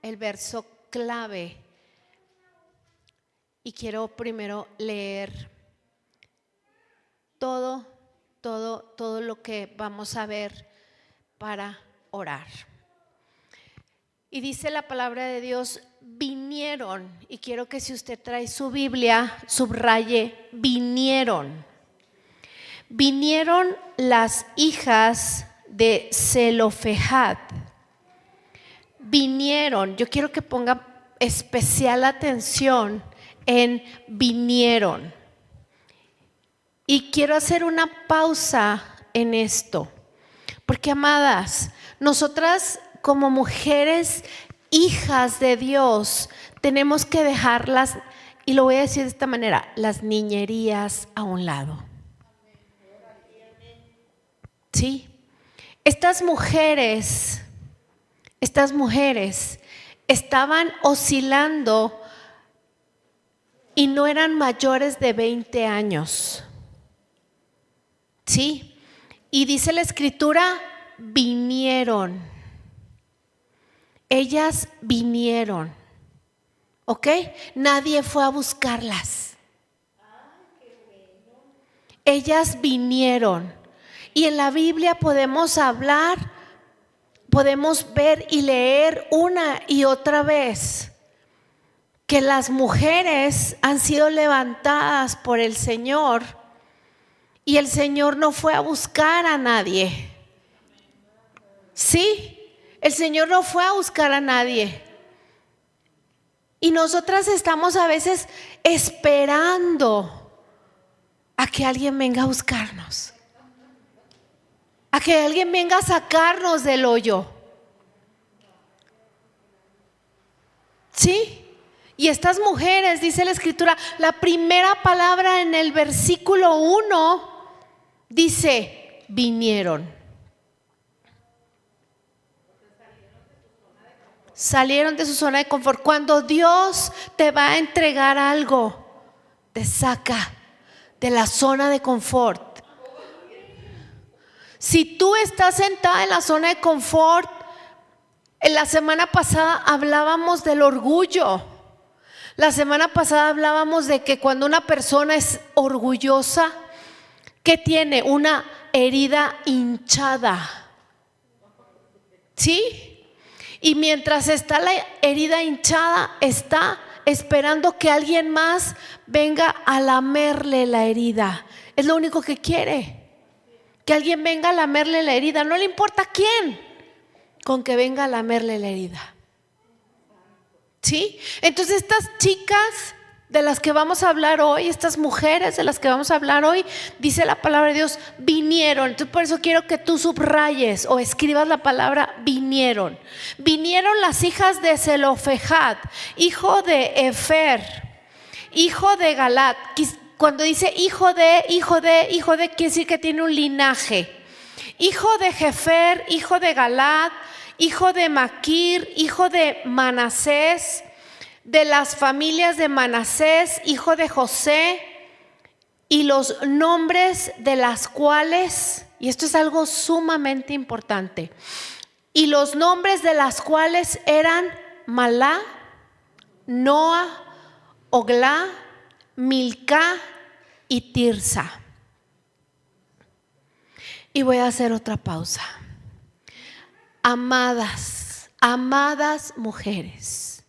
el verso clave y quiero primero leer todo lo que vamos a ver para orar. Y dice la palabra de Dios: vinieron, y quiero que si usted trae su Biblia, subraye vinieron. Vinieron las hijas de Zelofehad. Vinieron, yo quiero que ponga especial atención en vinieron. Y quiero hacer una pausa en esto, porque amadas, nosotras como mujeres hijas de Dios tenemos que dejarlas, y lo voy a decir de esta manera, las niñerías a un lado. ¿Sí? Estas mujeres estaban oscilando y no eran mayores de 20 años. ¿Sí? Y dice la escritura, vinieron. Ellas vinieron. ¿Ok? Nadie fue a buscarlas. Ellas vinieron. Y en la Biblia podemos hablar, podemos ver y leer una y otra vez que las mujeres han sido levantadas por el Señor y el Señor no fue a buscar a nadie. ¿Sí? El Señor no fue a buscar a nadie. Y nosotras estamos a veces esperando a que alguien venga a buscarnos, a que alguien venga a sacarnos del hoyo. ¿Sí? Y estas mujeres, dice la escritura, la primera palabra en el versículo 1 dice, vinieron. Salieron de su zona de confort. Cuando Dios te va a entregar algo, te saca de la zona de confort. Si tú estás sentada en la zona de confort, en la semana pasada hablábamos del orgullo. La semana pasada hablábamos de que cuando una persona es orgullosa, ¿qué tiene? Una herida hinchada. ¿Sí? Y mientras está la herida hinchada, está esperando que alguien más venga a lamerle la herida. Es lo único que quiere, que alguien venga a lamerle la herida. No le importa quién, con que venga a lamerle la herida. ¿Sí? Entonces estas chicas de las que vamos a hablar hoy, estas mujeres de las que vamos a hablar hoy, dice la palabra de Dios, vinieron. Entonces por eso quiero que tú subrayes o escribas la palabra vinieron. Vinieron las hijas de Zelofehad, hijo de Efer, hijo de Galat. Cuando dice hijo de, quiere decir que tiene un linaje. Hijo de Jefer, hijo de Galat, hijo de Maquir, hijo de Manasés, de las familias de Manasés, hijo de José, y los nombres de las cuales, y esto es algo sumamente importante, y los nombres de las cuales eran Malá, Noa, Oglá, Milcá y Tirsa. Y voy a hacer otra pausa. Amadas mujeres,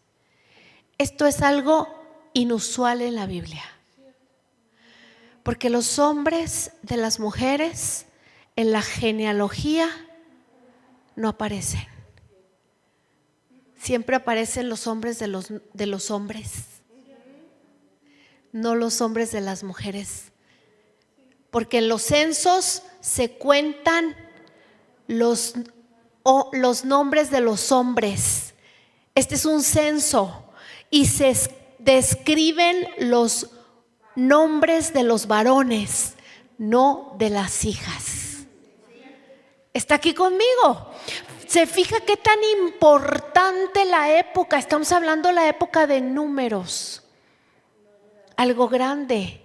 esto es algo inusual en la Biblia, porque los hombres de las mujeres en la genealogía no aparecen. Siempre aparecen los hombres de los hombres, no los hombres de las mujeres, porque en los censos se cuentan los nombres de los hombres. Este es un censo y se describen los nombres de los varones, no de las hijas. ¿Está aquí conmigo? ¿Se fija qué tan importante la época? Estamos hablando de la época de números. Algo grande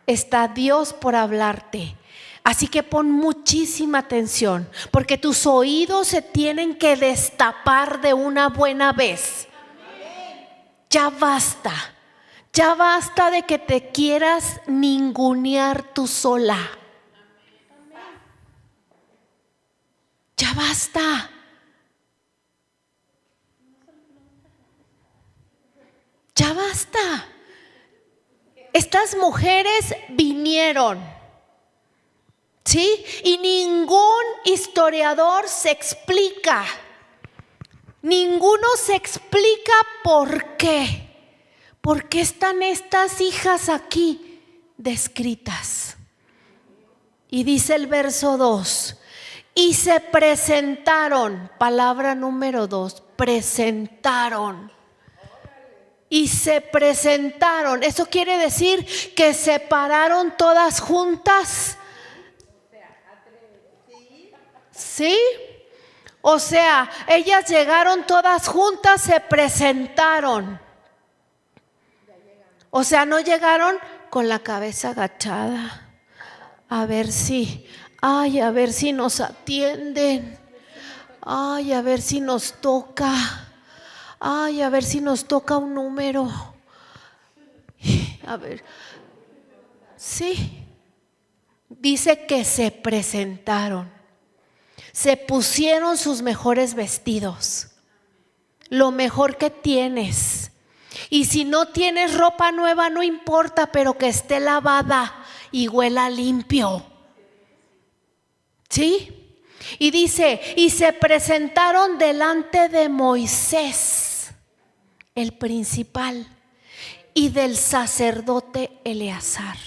está Dios por hablarte. Así que pon muchísima atención, porque tus oídos se tienen que destapar de una buena vez. Ya basta. Ya basta de que te quieras ningunear tú sola. Ya basta. Ya basta. Estas mujeres vinieron, ¿sí? Y ningún historiador se explica. Ninguno se explica por qué. ¿Por qué están estas hijas aquí descritas? Y dice el verso 2, y se presentaron, palabra número 2, presentaron. Y se presentaron, eso quiere decir que se pararon todas juntas. ¿Sí? O sea, ellas llegaron todas juntas, se presentaron. O sea, no llegaron con la cabeza agachada. A ver si nos atienden. Ay, a ver si nos toca. Ay, a ver si nos toca un número. A ver. Sí. Dice que se presentaron. Se pusieron sus mejores vestidos. Lo mejor que tienes. Y si no tienes ropa nueva, no importa, pero que esté lavada y huela limpio. ¿Sí? Y dice, y se presentaron delante de Moisés, el principal, y del sacerdote Eleazar.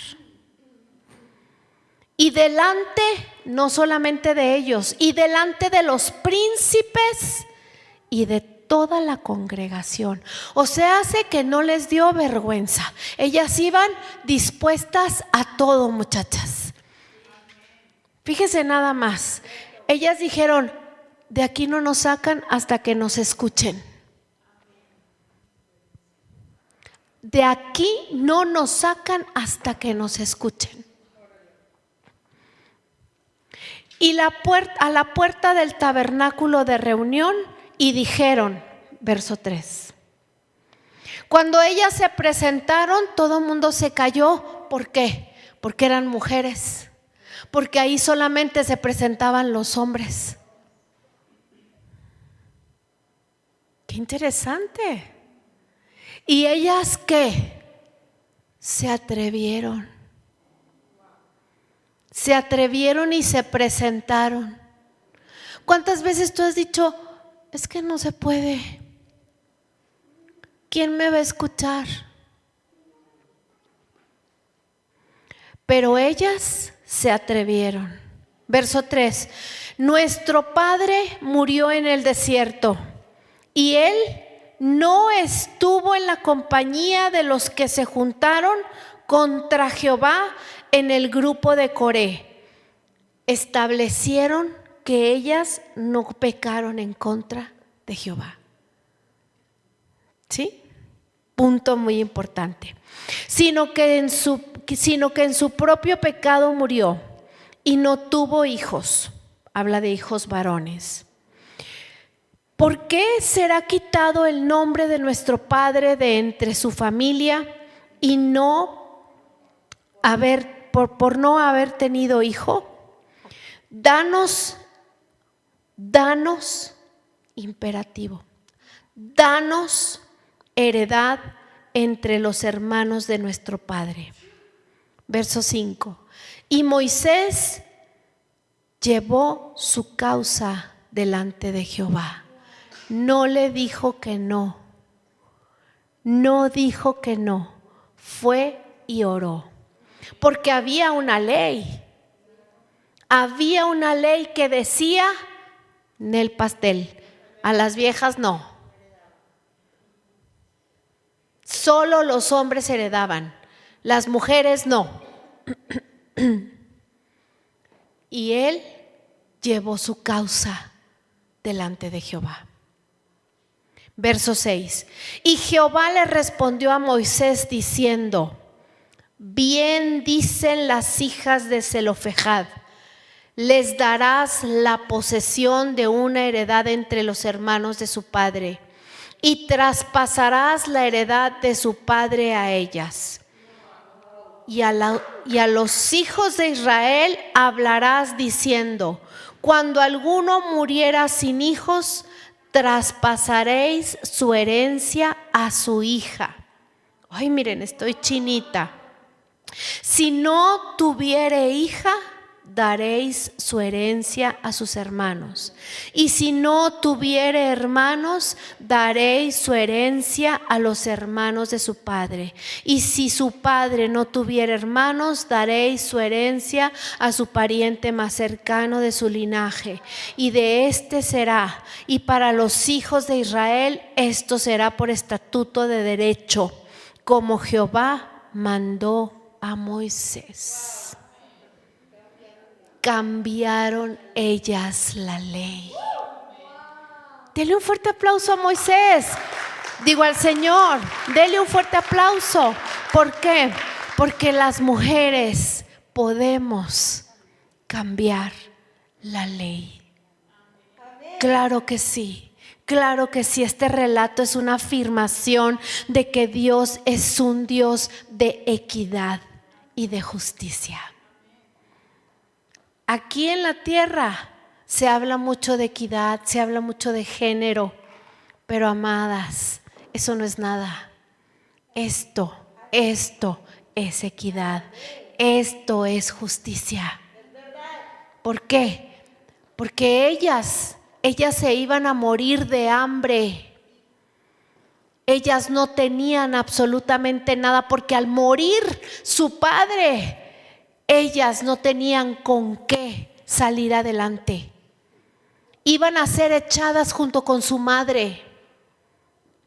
Y delante, no solamente de ellos, y delante de los príncipes y de toda la congregación. O sea, hace que no les dio vergüenza. Ellas iban dispuestas a todo, muchachas. Fíjese nada más. Ellas dijeron, de aquí no nos sacan hasta que nos escuchen. De aquí no nos sacan hasta que nos escuchen. Y a la puerta del tabernáculo de reunión, y dijeron, verso 3. Cuando ellas se presentaron, todo el mundo se calló. ¿Por qué? Porque eran mujeres. Porque ahí solamente se presentaban los hombres. Qué interesante. ¿Y ellas qué? Se atrevieron. Se atrevieron y se presentaron. ¿Cuántas veces tú has dicho, es que no se puede? ¿Quién me va a escuchar? Pero ellas se atrevieron. Verso 3. Nuestro padre murió en el desierto y él no estuvo en la compañía de los que se juntaron contra Jehová en el grupo de Coré. Establecieron que ellas no pecaron en contra de Jehová. ¿Sí? Punto muy importante. Sino que en su propio pecado murió y no tuvo hijos. Habla de hijos varones. ¿Por qué será quitado el nombre de nuestro padre de entre su familia y por no haber tenido hijo? Danos imperativo. Danos heredad entre los hermanos de nuestro padre. Verso 5. Y Moisés llevó su causa delante de Jehová. No le dijo que no. No dijo que no. Fue y oró. Porque había una ley. Había una ley que decía, Nel pastel, a las viejas no. Solo los hombres heredaban, las mujeres no. Y él llevó su causa delante de Jehová. Verso 6. Y Jehová le respondió a Moisés diciendo, bien dicen las hijas de Zelofejad, Les darás la posesión de una heredad entre los hermanos de su padre, y traspasarás la heredad de su padre a ellas. Y a los hijos de Israel hablarás diciendo: cuando alguno muriera sin hijos, traspasaréis su herencia a su hija. Ay, miren, estoy chinita. Si no tuviere hija, daréis su herencia a sus hermanos. Y si no tuviere hermanos, daréis su herencia a los hermanos de su padre. Y si su padre no tuviere hermanos, daréis su herencia a su pariente más cercano de su linaje. Y de este será, y para los hijos de Israel esto será por estatuto de derecho, como Jehová mandó a Moisés. Cambiaron ellas la ley. Dele un fuerte aplauso a Moisés. Digo al Señor, dele un fuerte aplauso. ¿Por qué? Porque las mujeres podemos cambiar la ley. Claro que sí. Claro que sí, este relato es una afirmación de que Dios es un Dios de equidad y de justicia. Aquí en la tierra se habla mucho de equidad, se habla mucho de género, pero amadas, eso no es nada. Esto es equidad, esto es justicia. ¿Por qué? Porque ellas se iban a morir de hambre. Ellas no tenían absolutamente nada, porque al morir su padre, ellas no tenían con qué salir adelante. Iban a ser echadas junto con su madre,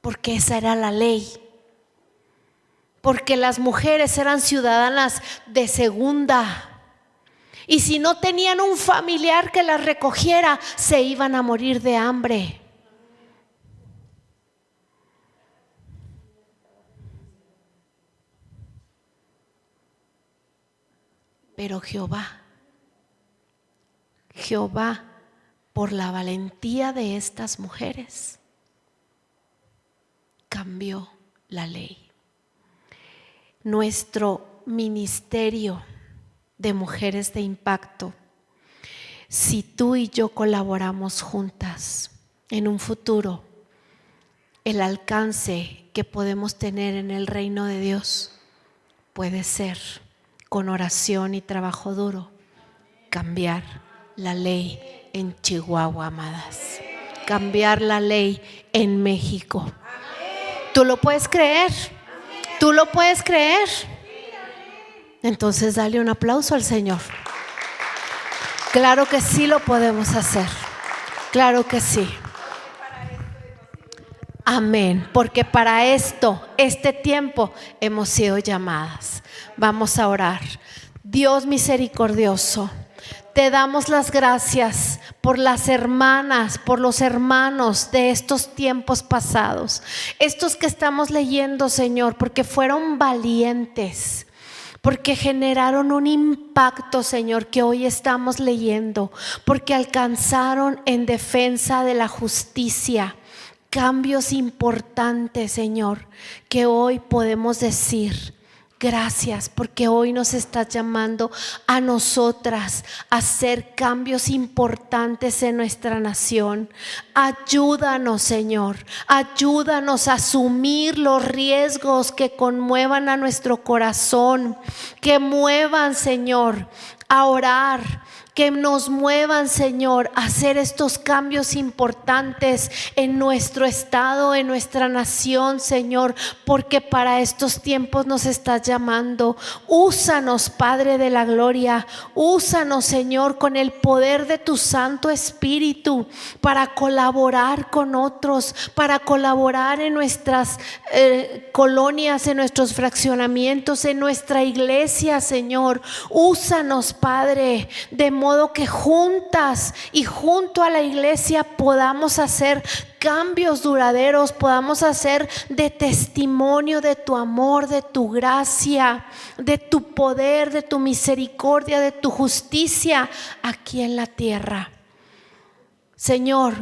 porque esa era la ley. Porque las mujeres eran ciudadanas de segunda. Y si no tenían un familiar que las recogiera, se iban a morir de hambre. Pero Jehová, por la valentía de estas mujeres, cambió la ley. Nuestro ministerio de Mujeres de Impacto, si tú y yo colaboramos juntas en un futuro, el alcance que podemos tener en el reino de Dios puede ser, con oración y trabajo duro, cambiar la ley en Chihuahua, amadas. Cambiar la ley en México. ¿Tú lo puedes creer? ¿Tú lo puedes creer? Entonces dale un aplauso al Señor. Claro que sí lo podemos hacer. Claro que sí. Amén, porque para este tiempo hemos sido llamadas. Vamos a orar. Dios misericordioso, te damos las gracias por las hermanas, por los hermanos de estos tiempos pasados. Estos que estamos leyendo, Señor, porque fueron valientes, porque generaron un impacto, Señor, que hoy estamos leyendo, porque alcanzaron en defensa de la justicia cambios importantes, Señor, que hoy podemos decir gracias, porque hoy nos estás llamando a nosotras a hacer cambios importantes en nuestra nación. Ayúdanos, Señor, ayúdanos a asumir los riesgos que conmuevan a nuestro corazón, que muevan, Señor, a orar, que nos muevan, Señor, a hacer estos cambios importantes en nuestro estado, en nuestra nación, Señor, porque para estos tiempos nos estás llamando. Úsanos, Padre de la gloria, úsanos, Señor, con el poder de tu Santo Espíritu para colaborar con otros, para colaborar en nuestras colonias, en nuestros fraccionamientos, en nuestra iglesia, Señor. Úsanos, Padre, de modo que juntas y junto a la iglesia podamos hacer cambios duraderos, podamos hacer de testimonio de tu amor, de tu gracia, de tu poder, de tu misericordia, de tu justicia aquí en la tierra. Señor,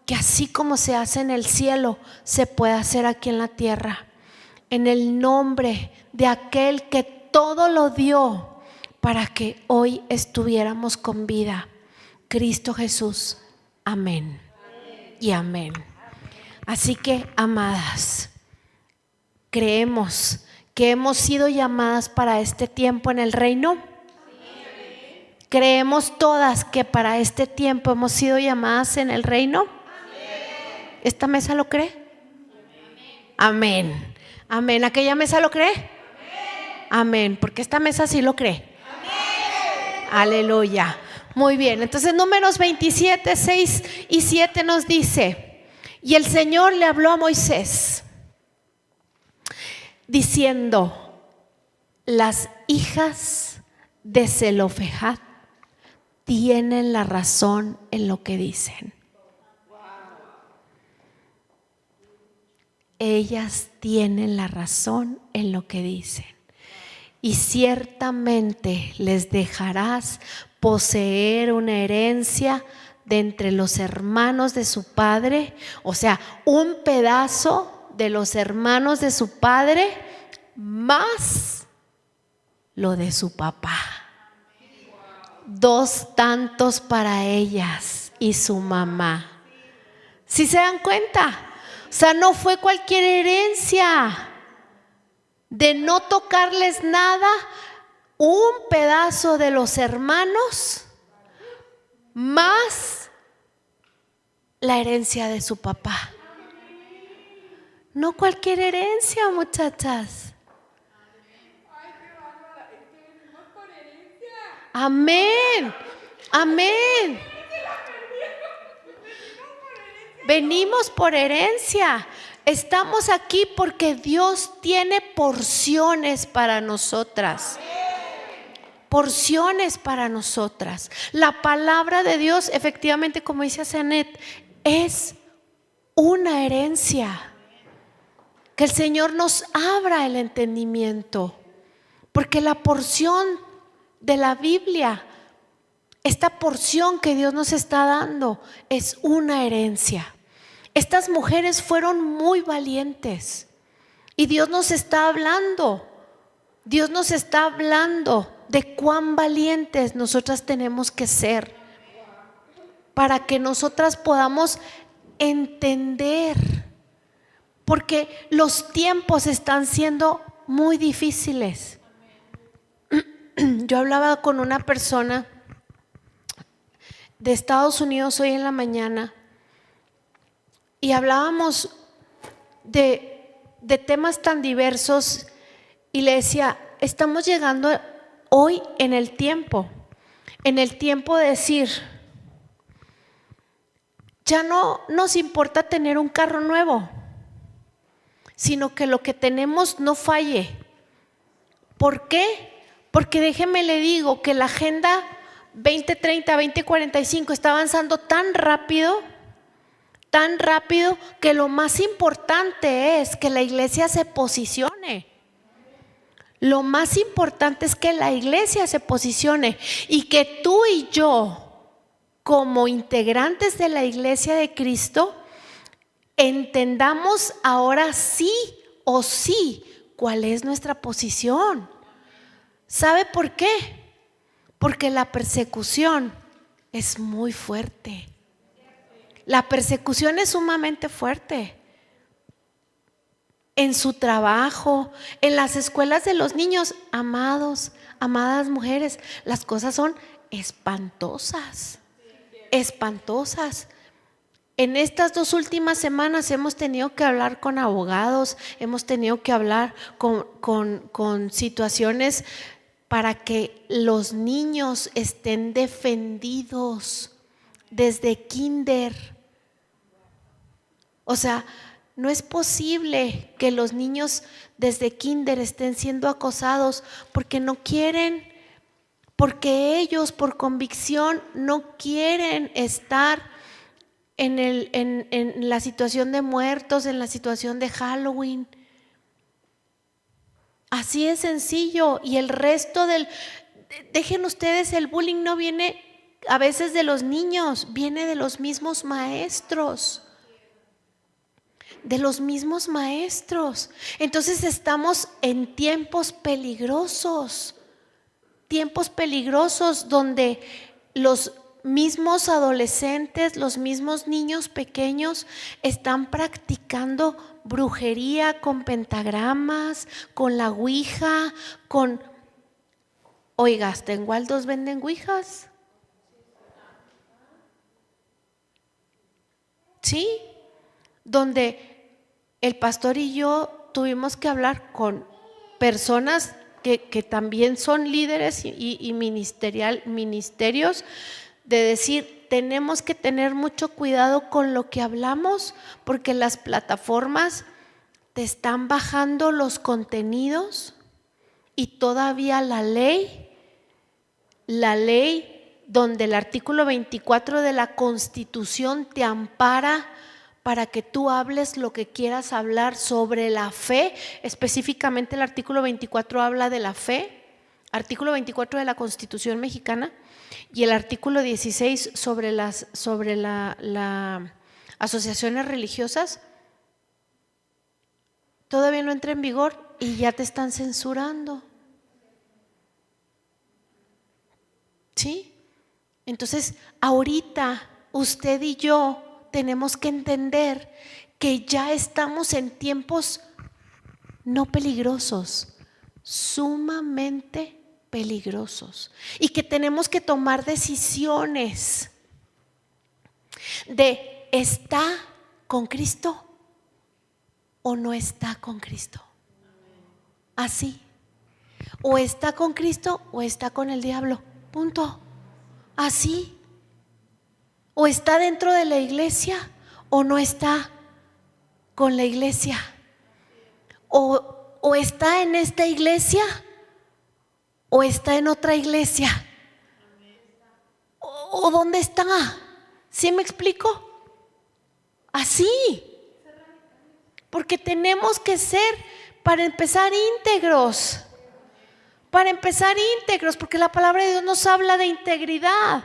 que así como se hace en el cielo, se pueda hacer aquí en la tierra. En el nombre de aquel que todo lo dio para que hoy estuviéramos con vida, Cristo Jesús. Amén y amén. Así que, amadas, creemos que hemos sido llamadas para este tiempo en el reino. Creemos todas que para este tiempo hemos sido llamadas en el reino. ¿Esta mesa lo cree? Amén. Amén. ¿Aquella mesa lo cree? Amén. Porque esta mesa sí lo cree. Aleluya. Muy bien, entonces Números 27, 6 y 7 nos dice: y el Señor le habló a Moisés diciendo: las hijas de Zelofehad tienen la razón en lo que dicen. Ellas tienen la razón en lo que dicen. Y ciertamente les dejarás poseer una herencia de entre los hermanos de su padre, o sea, un pedazo de los hermanos de su padre más lo de su papá. 2 tantos para ellas y su mamá. ¿Sí se dan cuenta? O sea, no fue cualquier herencia de no tocarles nada, un pedazo de los hermanos más la herencia de su papá. No cualquier herencia, muchachas. Amén, amén. Venimos por herencia. Estamos aquí porque Dios tiene porciones para nosotras. Porciones para nosotras. La palabra de Dios, efectivamente, como dice Zanet, es una herencia. Que el Señor nos abra el entendimiento. Porque la porción de la Biblia, esta porción que Dios nos está dando, es una herencia. Estas mujeres fueron muy valientes y Dios nos está hablando. Dios nos está hablando de cuán valientes nosotras tenemos que ser para que nosotras podamos entender, porque los tiempos están siendo muy difíciles. Yo hablaba con una persona de Estados Unidos hoy en la mañana y hablábamos de temas tan diversos y le decía: estamos llegando hoy en el tiempo de decir, ya no nos importa tener un carro nuevo, sino que lo que tenemos no falle. ¿Por qué? Porque déjeme le digo que la agenda 2030, 2045 está avanzando tan rápido que lo más importante es que la iglesia se posicione. Lo más importante es que la iglesia se posicione y que tú y yo, como integrantes de la iglesia de Cristo, entendamos ahora sí o sí cuál es nuestra posición. ¿Sabe por qué? Porque la persecución es muy fuerte. La persecución es sumamente fuerte. En su trabajo, en las escuelas de los niños, amados, amadas mujeres, las cosas son espantosas, espantosas. En estas 2 últimas semanas hemos tenido que hablar con abogados, hemos tenido que hablar con situaciones para que los niños estén defendidos desde kinder. O sea, no es posible que los niños desde kinder estén siendo acosados porque no quieren porque ellos por convicción no quieren estar en la situación de muertos, en la situación de Halloween. Así es sencillo. Y el resto dejen ustedes, el bullying no viene a veces de los niños, viene de los mismos maestros. De los mismos maestros. Entonces estamos en tiempos peligrosos donde los mismos adolescentes, los mismos niños pequeños están practicando brujería con pentagramas, con la ouija, oiga, hasta en Waldos venden ouijas. ¿Sí? Donde el pastor y yo tuvimos que hablar con personas que también son líderes y ministerios, de decir, tenemos que tener mucho cuidado con lo que hablamos, porque las plataformas te están bajando los contenidos y todavía la ley donde el artículo 24 de la Constitución te ampara para que tú hables lo que quieras hablar sobre la fe. Específicamente el artículo 24 habla de la fe, artículo 24 de la Constitución mexicana, y el artículo 16 sobre las asociaciones religiosas. Todavía no entra en vigor y ya te están censurando. ¿Sí? Entonces, ahorita usted y yo tenemos que entender que ya estamos en tiempos no peligrosos, sumamente peligrosos, y que tenemos que tomar decisiones de ¿está con Cristo o no está con Cristo? Así, o está con Cristo o está con el diablo, punto. Así. O está dentro de la iglesia o no está con la iglesia. O está en esta iglesia o está en otra iglesia. O ¿dónde está? ¿Sí me explico? Así. Porque tenemos que ser, para empezar, íntegros. Porque la palabra de Dios nos habla de integridad.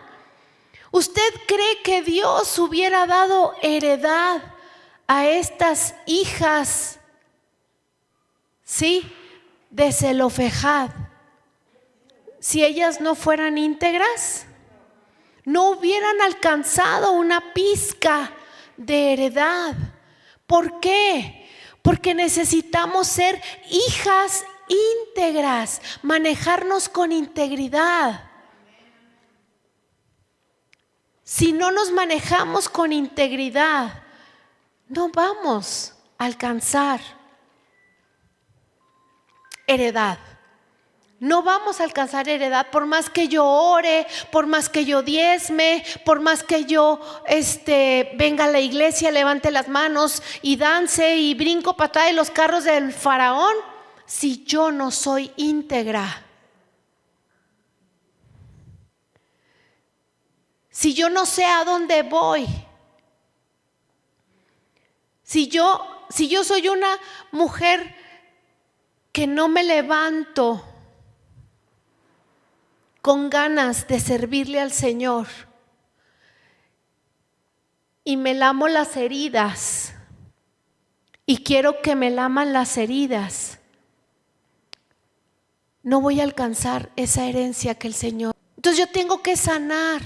¿Usted cree que Dios hubiera dado heredad a estas hijas, sí, de Zelofejad, si ellas no fueran íntegras? No hubieran alcanzado una pizca de heredad. ¿Por qué? Porque necesitamos ser hijas íntegras, manejarnos con integridad. Si no nos manejamos con integridad, no vamos a alcanzar heredad. No vamos a alcanzar heredad por más que yo ore, por más que yo diezme, por más que yo venga a la iglesia, levante las manos y dance y brinco patada de los carros del faraón. Si yo no soy íntegra, si yo no sé a dónde voy, si yo soy una mujer que no me levanto con ganas de servirle al Señor y me lamo las heridas y quiero que me laman las heridas, no voy a alcanzar esa herencia que el Señor. Entonces yo tengo que sanar.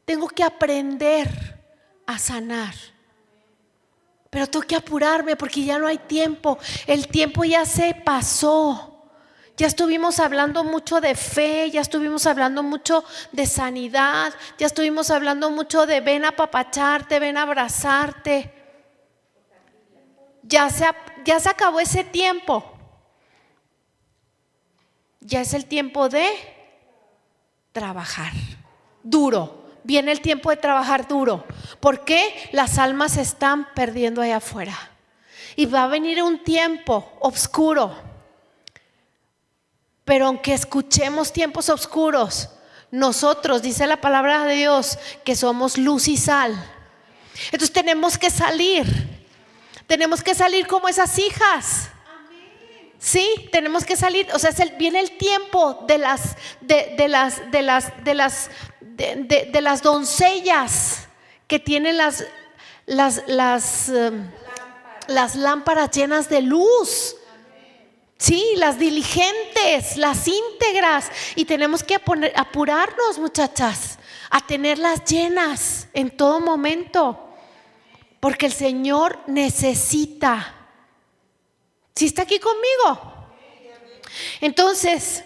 Tengo que aprender a sanar. Pero tengo que apurarme porque ya no hay tiempo. El tiempo ya se pasó. Ya estuvimos hablando mucho de fe, ya estuvimos hablando mucho de sanidad, ya estuvimos hablando mucho de ven a apapacharte, ven a abrazarte. Ya se acabó ese tiempo. Ya es el tiempo de trabajar duro. Viene el tiempo de trabajar duro. ¿Por qué? Las almas se están perdiendo allá afuera. Y va a venir un tiempo oscuro. Pero aunque escuchemos tiempos oscuros, nosotros, dice la palabra de Dios, que somos luz y sal. Entonces tenemos que salir como esas hijas. Sí, tenemos que salir. O sea, viene el tiempo de las doncellas que tienen las lámparas llenas de luz. Sí, las diligentes, las íntegras. Y tenemos que apurarnos, muchachas, a tenerlas llenas en todo momento, porque el Señor necesita. ¿Sí está aquí conmigo? Entonces,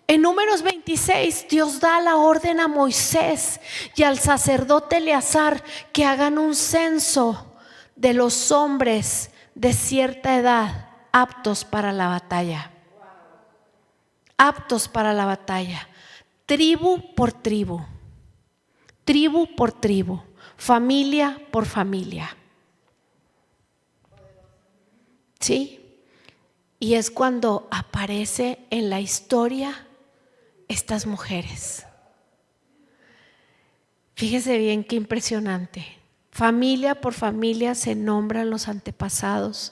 en Números 26, Dios da la orden a Moisés y al sacerdote Eleazar que hagan un censo de los hombres de cierta edad aptos para la batalla. Aptos para la batalla. Tribu por tribu, familia por familia. ¿Sí? Y es cuando aparece en la historia estas mujeres. Fíjese bien qué impresionante. Familia por familia se nombran los antepasados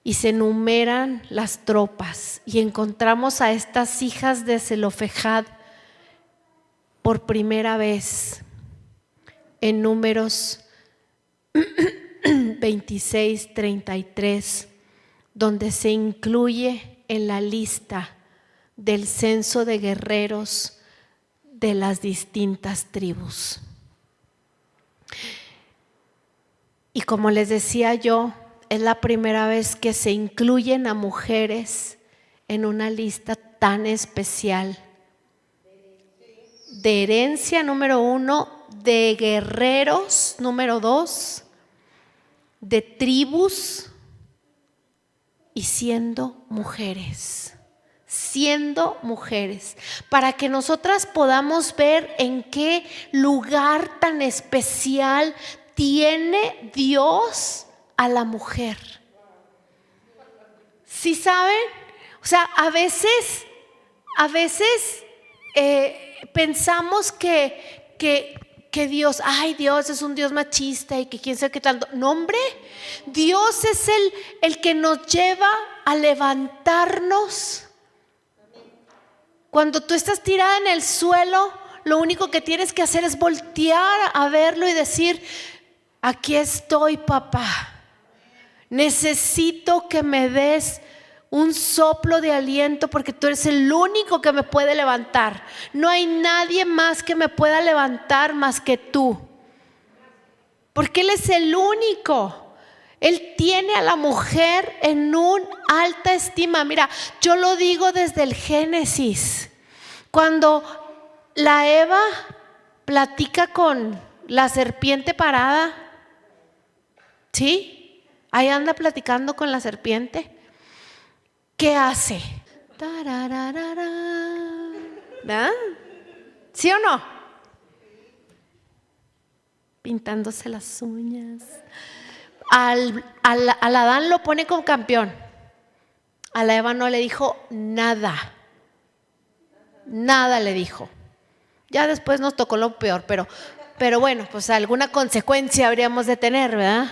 y se enumeran las tropas, y encontramos a estas hijas de Zelofejad por primera vez en Números 26, 33, donde se incluye en la lista del censo de guerreros de las distintas tribus. Y como les decía yo, es la primera vez que se incluyen a mujeres en una lista tan especial de herencia, número 1, de guerreros, número 2, de tribus, y siendo mujeres, para que nosotras podamos ver en qué lugar tan especial tiene Dios a la mujer. ¿Sí saben? O sea, a veces pensamos que Dios, Dios es un Dios machista y que quién sabe qué tanto. No, hombre, Dios es el que nos lleva a levantarnos. Cuando tú estás tirada en el suelo, lo único que tienes que hacer es voltear a verlo y decir: aquí estoy, papá. Necesito que me des un soplo de aliento, porque tú eres el único que me puede levantar. No hay nadie más que me pueda levantar más que tú, porque Él es el único. Él tiene a la mujer en una alta estima. Mira, yo lo digo desde el Génesis, cuando la Eva platica con la serpiente parada. ¿Sí? Ahí anda platicando con la serpiente. ¿Qué hace? ¿Verdad? ¿Sí o no? Pintándose las uñas. Al Adán lo pone como campeón. A la Eva no le dijo nada. Nada le dijo. Ya después nos tocó lo peor, pero bueno, pues alguna consecuencia habríamos de tener, ¿verdad?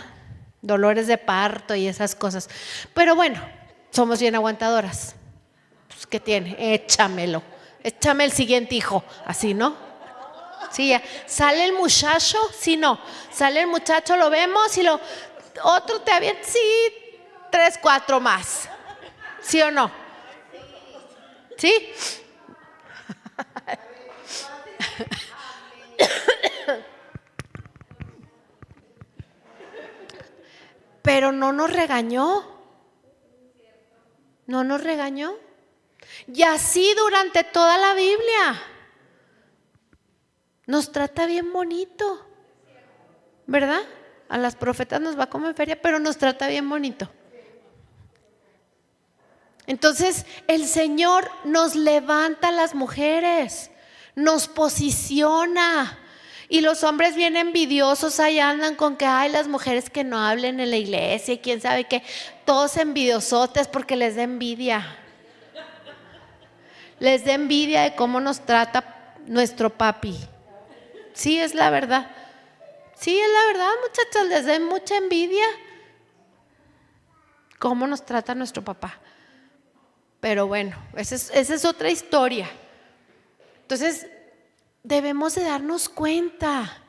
Dolores de parto y esas cosas. Pero bueno, somos bien aguantadoras. Pues, ¿qué tiene? Échamelo. Échame el siguiente hijo. Así, ¿no? Sí, ya. Sale el muchacho, sí, no. Sale el muchacho, lo vemos y otro te avienta, sí, 3, 4 más. ¿Sí o no? ¿Sí? Pero no nos regañó. No nos regañó. Y así durante toda la Biblia. Nos trata bien bonito, ¿verdad? A las profetas nos va como en feria, pero nos trata bien bonito. Entonces el Señor nos levanta a las mujeres, nos posiciona. Y los hombres bien envidiosos ahí andan con que las mujeres que no hablen en la iglesia y quién sabe qué, todos envidiosotes porque les da envidia. les da envidia de cómo nos trata nuestro papi. Sí, es la verdad. Sí, es la verdad, muchachas, les da mucha envidia cómo nos trata nuestro papá. Pero bueno, esa es otra historia. Entonces, debemos de darnos cuenta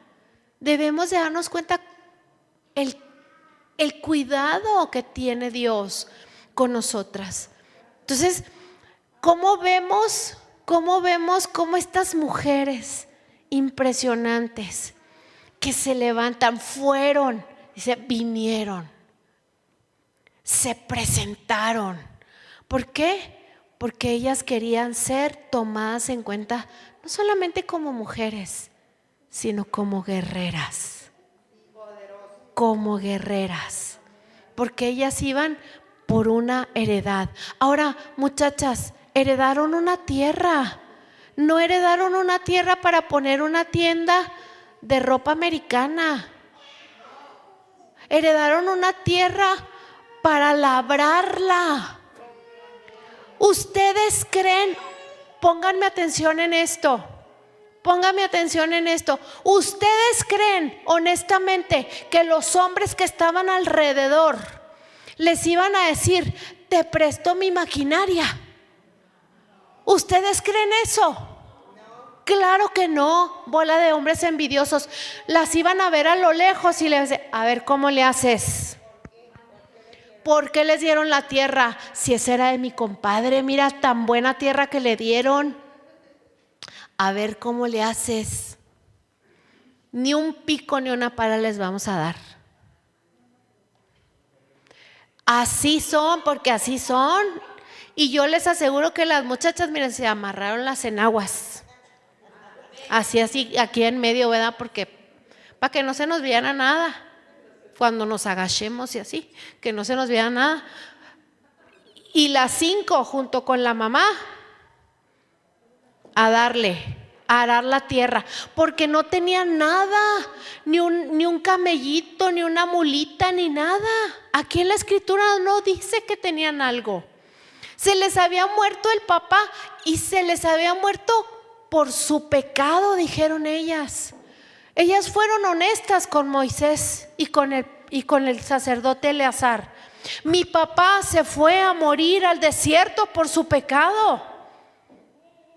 el cuidado que tiene Dios con nosotras. Entonces, ¿cómo vemos cómo estas mujeres impresionantes que se levantan, vinieron, se presentaron? ¿Por qué? Porque ellas querían ser tomadas en cuenta no solamente como mujeres, sino como guerreras. Como guerreras, porque ellas iban por una heredad. Ahora, muchachas, heredaron una tierra. No heredaron una tierra para poner una tienda de ropa americana. Heredaron una tierra para labrarla. ¿Ustedes creen? Pónganme atención en esto. ¿Ustedes creen honestamente que los hombres que estaban alrededor les iban a decir: te presto mi maquinaria? ¿Ustedes creen eso? Claro que no, bola de hombres envidiosos. Las iban a ver a lo lejos y les decían: a ver cómo le haces. ¿Por qué les dieron la tierra? Si esa era de mi compadre, mira tan buena tierra que le dieron. A ver cómo le haces. Ni un pico ni una pala les vamos a dar. Así son, porque así son. Y yo les aseguro que las muchachas, miren, se amarraron las enaguas. Así, aquí en medio, ¿verdad? Porque para que no se nos viera nada. Cuando nos agachemos y así, que no se nos viera nada. Y las 5 junto con la mamá a arar la tierra, porque no tenían nada, ni un camellito, ni una mulita, ni nada. Aquí en la escritura no dice que tenían algo. Se les había muerto el papá y se les había muerto por su pecado, dijeron ellas. Ellas fueron honestas con Moisés y con el sacerdote Eleazar. Mi papá se fue a morir al desierto por su pecado,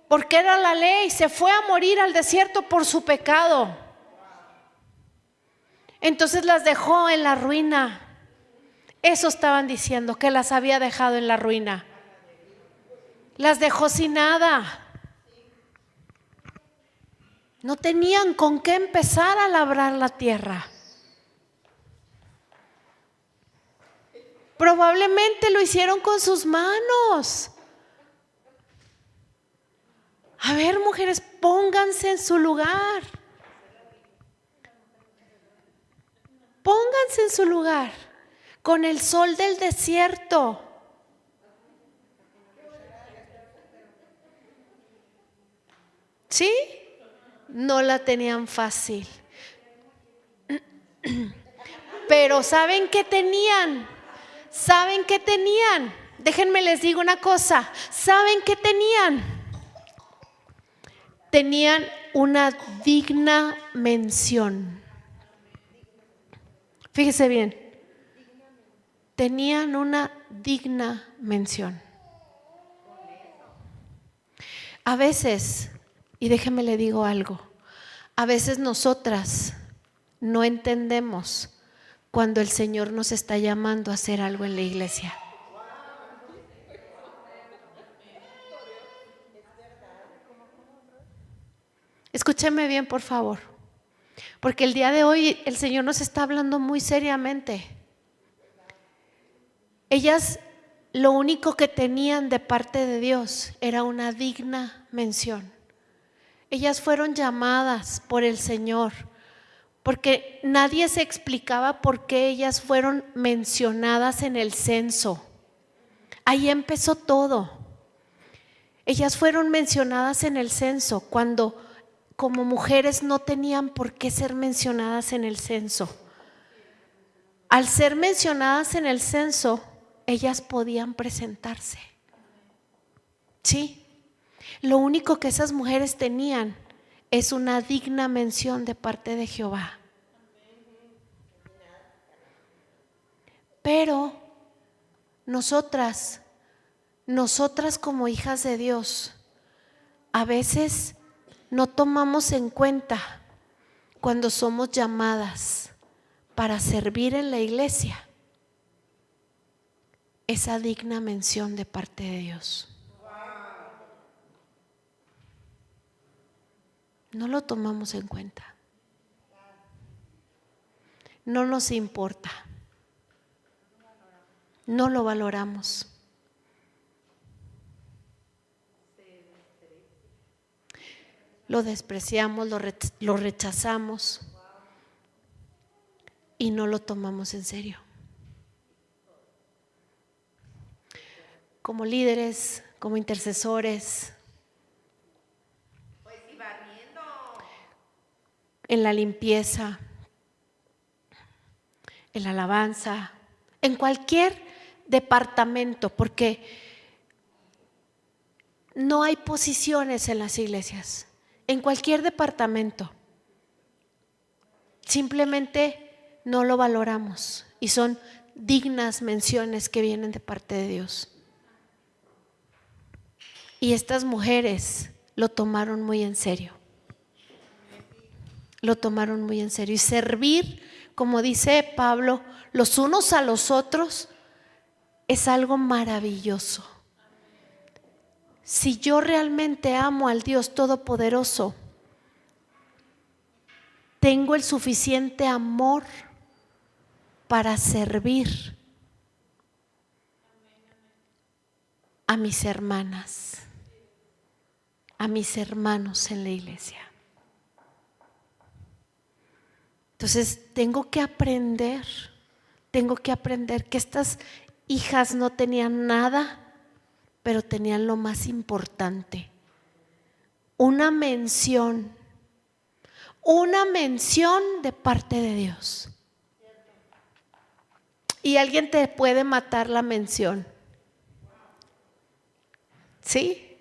porque era la ley. Se fue a morir al desierto por su pecado. Entonces las dejó en la ruina. Eso estaban diciendo, que las había dejado en la ruina. Las dejó sin nada. No tenían con qué empezar a labrar la tierra. Probablemente lo hicieron con sus manos. A ver, mujeres, pónganse en su lugar. Pónganse en su lugar. Con el sol del desierto. ¿Sí? No la tenían fácil. Pero ¿saben qué tenían? ¿Saben qué tenían? Déjenme les digo una cosa. ¿Saben qué tenían? Tenían una digna mención. Fíjese bien. Tenían una digna mención. A veces, y déjeme le digo algo, a veces nosotras no entendemos cuando el Señor nos está llamando a hacer algo en la iglesia. Escúcheme bien, por favor, porque el día de hoy el Señor nos está hablando muy seriamente. Ellas lo único que tenían de parte de Dios era una digna mención. Ellas fueron llamadas por el Señor, porque nadie se explicaba por qué ellas fueron mencionadas en el censo. Ahí empezó todo. Ellas fueron mencionadas en el censo cuando como mujeres no tenían por qué ser mencionadas en el censo. Al ser mencionadas en el censo, ellas podían presentarse. Sí. Lo único que esas mujeres tenían es una digna mención de parte de Jehová. Pero nosotras como hijas de Dios, a veces no tomamos en cuenta cuando somos llamadas para servir en la iglesia esa digna mención de parte de Dios. No lo tomamos en cuenta. No nos importa. No lo valoramos. Lo despreciamos, lo rechazamos y no lo tomamos en serio. Como líderes, como intercesores, en la limpieza, en la alabanza, en cualquier departamento, porque no hay posiciones en las iglesias, en cualquier departamento. Simplemente no lo valoramos y son dignas menciones que vienen de parte de Dios. Y estas mujeres lo tomaron muy en serio. Lo tomaron muy en serio. Y servir, como dice Pablo, los unos a los otros es algo maravilloso. Si yo realmente amo al Dios Todopoderoso, tengo el suficiente amor para servir a mis hermanas, a mis hermanos en la iglesia. Entonces tengo que aprender que estas hijas no tenían nada, pero tenían lo más importante, una mención de parte de Dios. Y alguien te puede matar la mención. ¿Sí?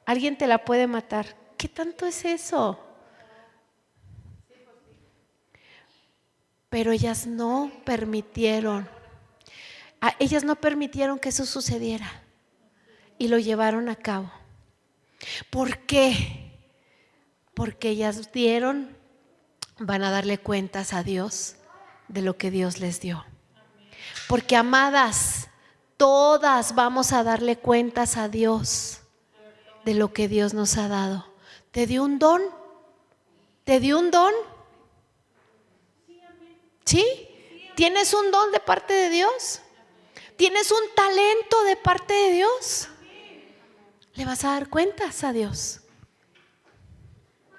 Alguien te la puede matar. ¿Qué tanto es eso? Pero ellas no permitieron que eso sucediera y lo llevaron a cabo. ¿Por qué? Porque ellas van a darle cuentas a Dios de lo que Dios les dio. Porque, amadas, todas vamos a darle cuentas a Dios de lo que Dios nos ha dado. ¿Te dio un don? ¿Te dio un don? ¿Sí? ¿Tienes un don de parte de Dios? ¿Tienes un talento de parte de Dios? Le vas a dar cuentas a Dios.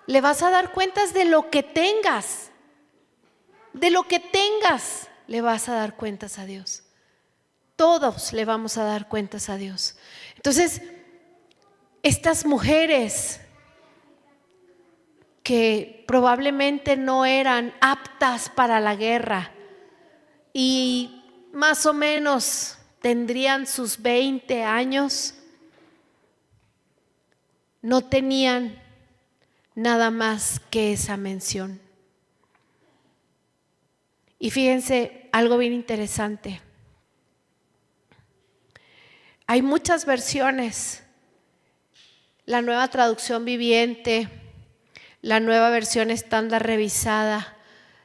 Le vas a dar cuentas de lo que tengas. De lo que tengas, le vas a dar cuentas a Dios. Todos le vamos a dar cuentas a Dios. Entonces, estas mujeres que probablemente no eran aptas para la guerra y más o menos tendrían sus 20 años, no tenían nada más que esa mención. Y fíjense algo bien interesante. Hay muchas versiones. La Nueva Traducción Viviente, la Nueva Versión Estándar Revisada,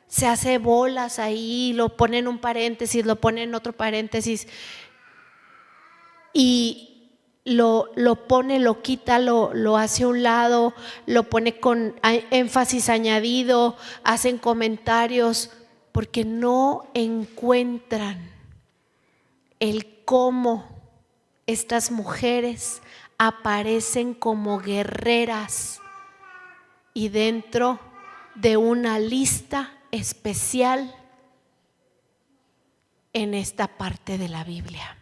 se hace bolas ahí, lo pone en un paréntesis, lo pone en otro paréntesis y lo pone, lo quita, lo hace a un lado, lo pone con énfasis añadido, hacen comentarios, porque no encuentran el cómo estas mujeres aparecen como guerreras y dentro de una lista especial en esta parte de la Biblia.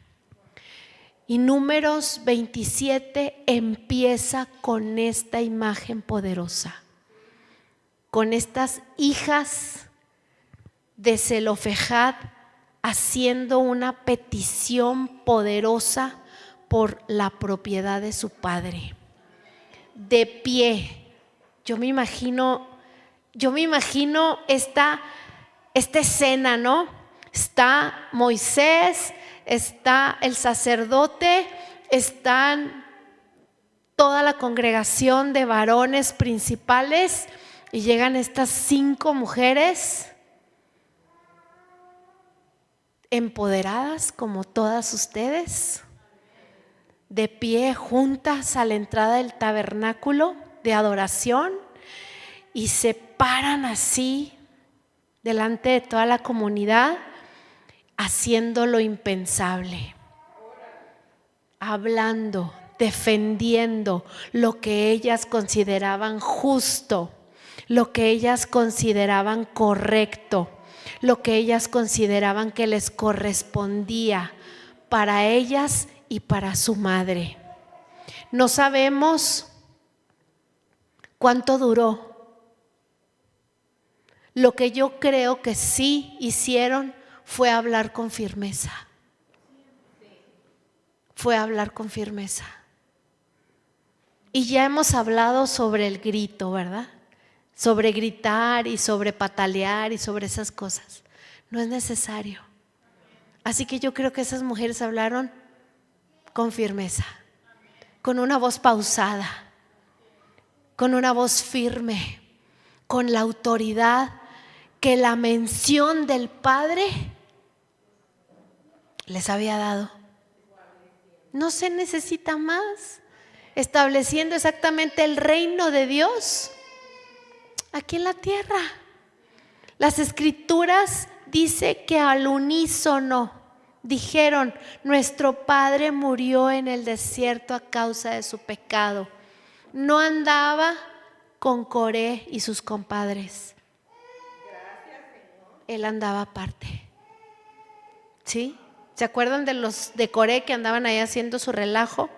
Y Números 27 empieza con esta imagen poderosa, con estas hijas de Zelofejad haciendo una petición poderosa por la propiedad de su padre. De pie. Yo me imagino esta escena, ¿no? Está Moisés, está el sacerdote, están toda la congregación de varones principales y llegan estas 5 mujeres empoderadas como todas ustedes, de pie juntas a la entrada del tabernáculo de adoración y se paran así delante de toda la comunidad haciendo lo impensable, hablando, defendiendo lo que ellas consideraban justo, lo que ellas consideraban correcto, lo que ellas consideraban que les correspondía para ellas y para su madre. No sabemos cuánto duró. Lo que yo creo que sí hicieron fue hablar con firmeza. Fue hablar con firmeza. Y ya hemos hablado sobre el grito, ¿verdad? Sobre gritar y sobre patalear y sobre esas cosas. No es necesario. Así que yo creo que esas mujeres hablaron con firmeza, con una voz pausada, con una voz firme, con la autoridad que la mención del Padre les había dado. No se necesita más, estableciendo exactamente el reino de Dios aquí en la tierra. Las escrituras dice que al unísono dijeron: nuestro padre murió en el desierto a causa de su pecado. No andaba con Coré y sus compadres. Él andaba aparte. ¿Sí? ¿Se acuerdan de los de Coré que andaban ahí haciendo su relajo?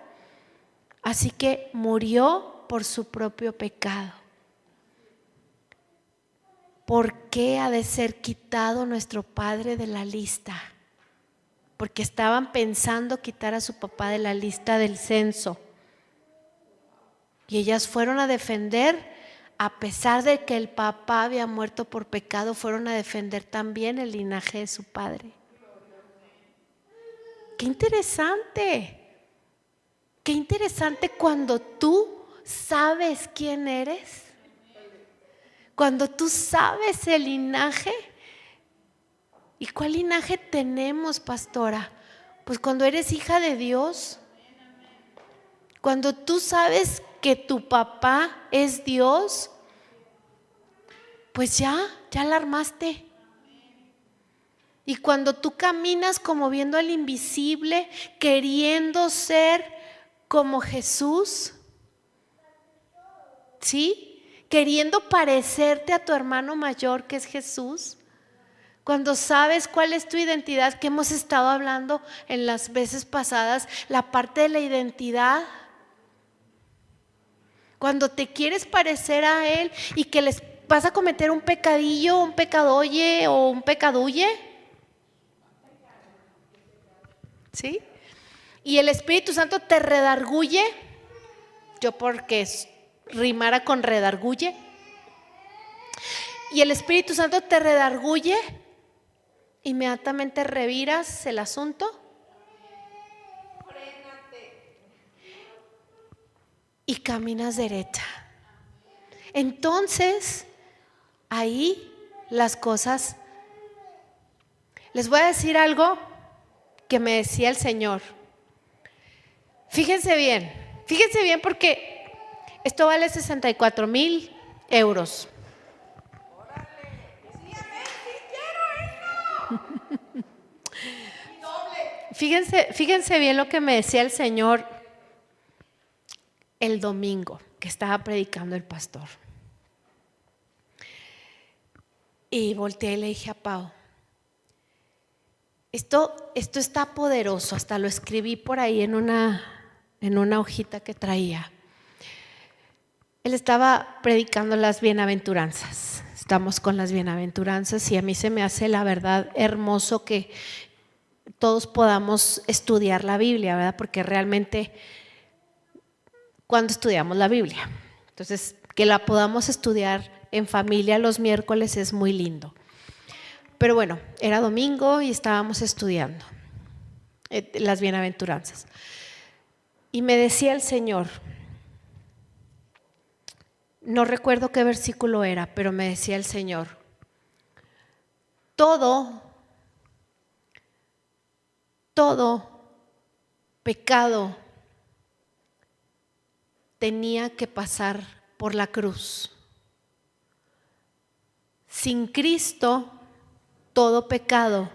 Así que murió por su propio pecado. ¿Por qué ha de ser quitado nuestro padre de la lista? Porque estaban pensando quitar a su papá de la lista del censo. Y ellas fueron a defender, a pesar de que el papá había muerto por pecado, fueron a defender también el linaje de su padre. ¡Qué interesante! ¡Qué interesante cuando tú sabes quién eres! Cuando tú sabes el linaje. ¿Y cuál linaje tenemos, pastora? Pues cuando eres hija de Dios, cuando tú sabes que tu papá es Dios, pues ya la armaste. Y cuando tú caminas como viendo al invisible, queriendo ser como Jesús, ¿sí? Queriendo parecerte a tu hermano mayor que es Jesús. Cuando sabes cuál es tu identidad, que hemos estado hablando en las veces pasadas, la parte de la identidad. Cuando te quieres parecer a Él y que les vas a cometer un pecadillo, un pecadoye o un pecaduye, ¿sí? Y el Espíritu Santo te redarguye, yo porque rimara con redarguye, y el Espíritu Santo te redarguye, inmediatamente reviras el asunto y caminas derecha. Entonces, ahí las cosas. Les voy a decir algo que me decía el Señor. Fíjense bien porque esto vale 64,000 euros. Fíjense bien lo que me decía el Señor el domingo que estaba predicando el pastor. Y volteé y le dije a Pau, esto está poderoso, hasta lo escribí por ahí en una hojita que traía. Él estaba predicando las bienaventuranzas. Estamos con las bienaventuranzas y a mí se me hace la verdad hermoso que todos podamos estudiar la Biblia, ¿verdad? Porque realmente, ¿cuándo estudiamos la Biblia? Entonces, que la podamos estudiar en familia los miércoles es muy lindo. Pero bueno, era domingo y estábamos estudiando las bienaventuranzas. Y me decía el Señor, no recuerdo qué versículo era, pero me decía el Señor, todo pecado tenía que pasar por la cruz. Sin Cristo, todo pecado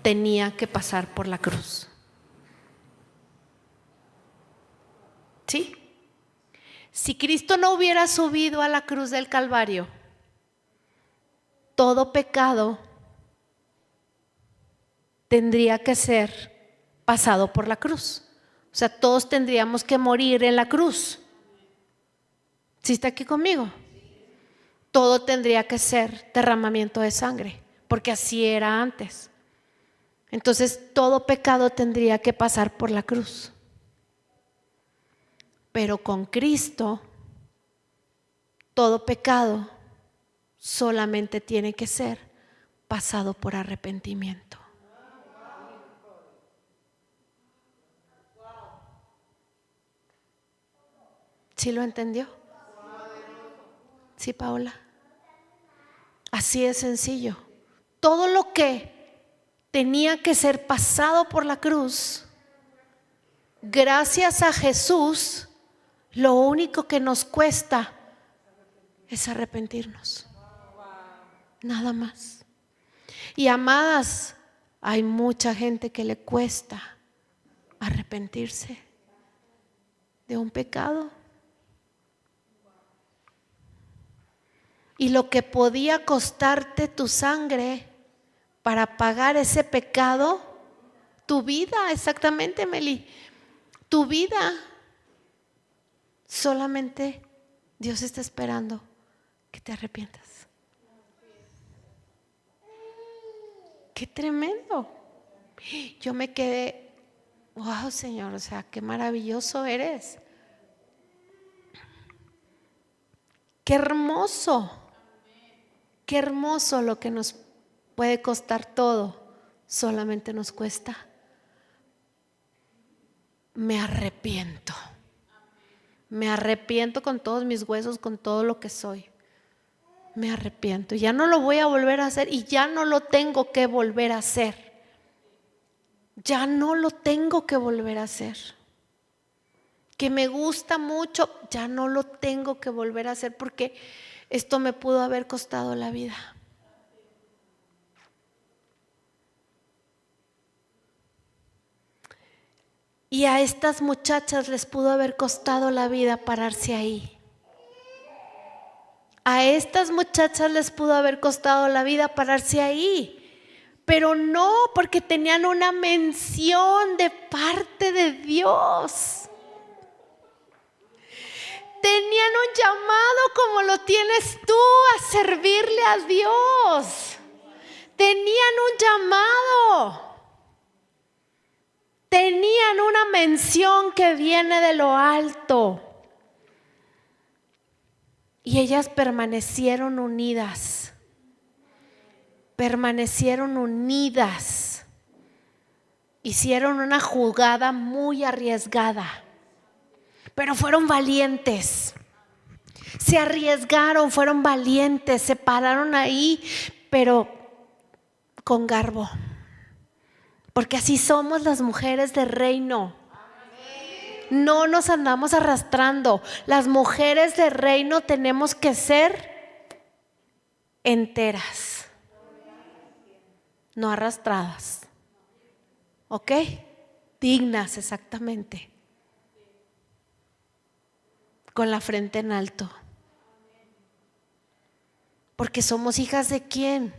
tenía que pasar por la cruz. ¿Sí? Si Cristo no hubiera subido a la cruz del Calvario, todo pecado tendría que ser pasado por la cruz. O sea, todos tendríamos que morir en la cruz. ¿Sí está aquí conmigo? Todo tendría que ser derramamiento de sangre, porque así era antes. Entonces, todo pecado tendría que pasar por la cruz. Pero con Cristo, todo pecado solamente tiene que ser pasado por arrepentimiento. ¿Sí lo entendió? Sí, Paola. Así es sencillo. Todo lo que tenía que ser pasado por la cruz, gracias a Jesús, lo único que nos cuesta es arrepentirnos. Nada más. Y amadas, hay mucha gente que le cuesta arrepentirse de un pecado. Y lo que podía costarte tu sangre para pagar ese pecado, tu vida, exactamente, Meli, tu vida, solamente Dios está esperando que te arrepientas. ¡Qué tremendo! Yo me quedé, wow, Señor, o sea, qué maravilloso eres. ¡Qué hermoso! Qué hermoso lo que nos puede costar todo, solamente nos cuesta. Me arrepiento con todos mis huesos, con todo lo que soy. Me arrepiento, ya no lo voy a volver a hacer y ya no lo tengo que volver a hacer. Ya no lo tengo que volver a hacer. Que me gusta mucho, ya no lo tengo que volver a hacer porque esto me pudo haber costado la vida. Y a estas muchachas les pudo haber costado la vida pararse ahí. A estas muchachas les pudo haber costado la vida pararse ahí. Pero no, porque tenían una mención de parte de Dios. Tenían un llamado como lo tienes tú a servirle a Dios. Tenían un llamado. Tenían una mención que viene de lo alto. Y ellas permanecieron unidas. Permanecieron unidas. Hicieron una jugada muy arriesgada. Pero fueron valientes. Se arriesgaron, fueron valientes, se pararon ahí, pero con garbo. Porque así somos las mujeres de reino. No nos andamos arrastrando. Las mujeres de reino tenemos que ser enteras, no arrastradas. ¿Ok? Dignas, exactamente. Con la frente en alto. Porque somos hijas de ¿quién?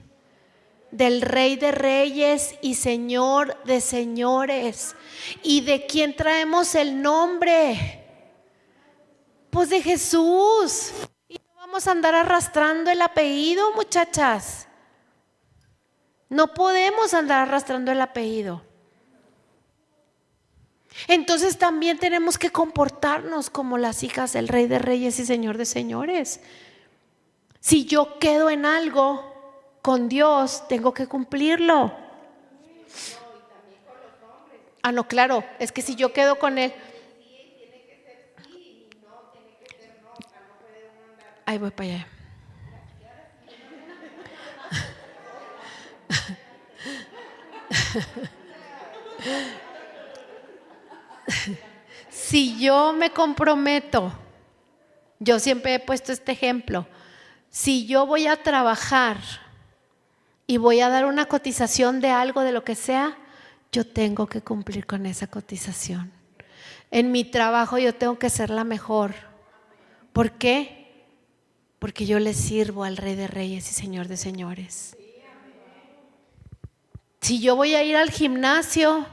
Del Rey de Reyes y Señor de Señores. ¿Y de quién traemos el nombre? Pues de Jesús. Y no vamos a andar arrastrando el apellido, muchachas. No podemos andar arrastrando el apellido. Entonces también tenemos que comportarnos como las hijas del Rey de Reyes y Señor de Señores. Si yo quedo en algo con Dios, tengo que cumplirlo. Ah, no, claro, es que si yo quedo con Él. Ahí voy para allá. Si yo me comprometo, yo siempre he puesto este ejemplo, si yo voy a trabajar y voy a dar una cotización de algo, de lo que sea, yo tengo que cumplir con esa cotización. En mi trabajo yo tengo que ser la mejor. ¿Por qué? Porque yo le sirvo al Rey de Reyes y Señor de Señores. Si yo voy a ir al gimnasio,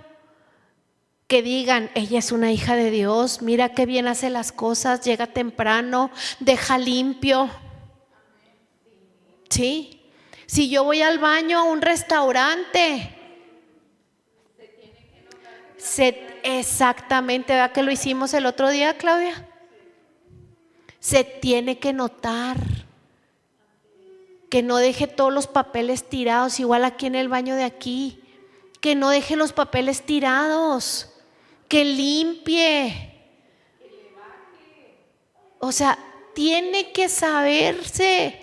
que digan, ella es una hija de Dios, mira qué bien hace las cosas, llega temprano, deja limpio. ¿Sí? Si yo voy al baño a un restaurante, exactamente, ¿verdad que lo hicimos el otro día, Claudia? Se tiene que notar, que no deje todos los papeles tirados, igual aquí en el baño de aquí, que no deje los papeles tirados, que limpie. O sea, tiene que saberse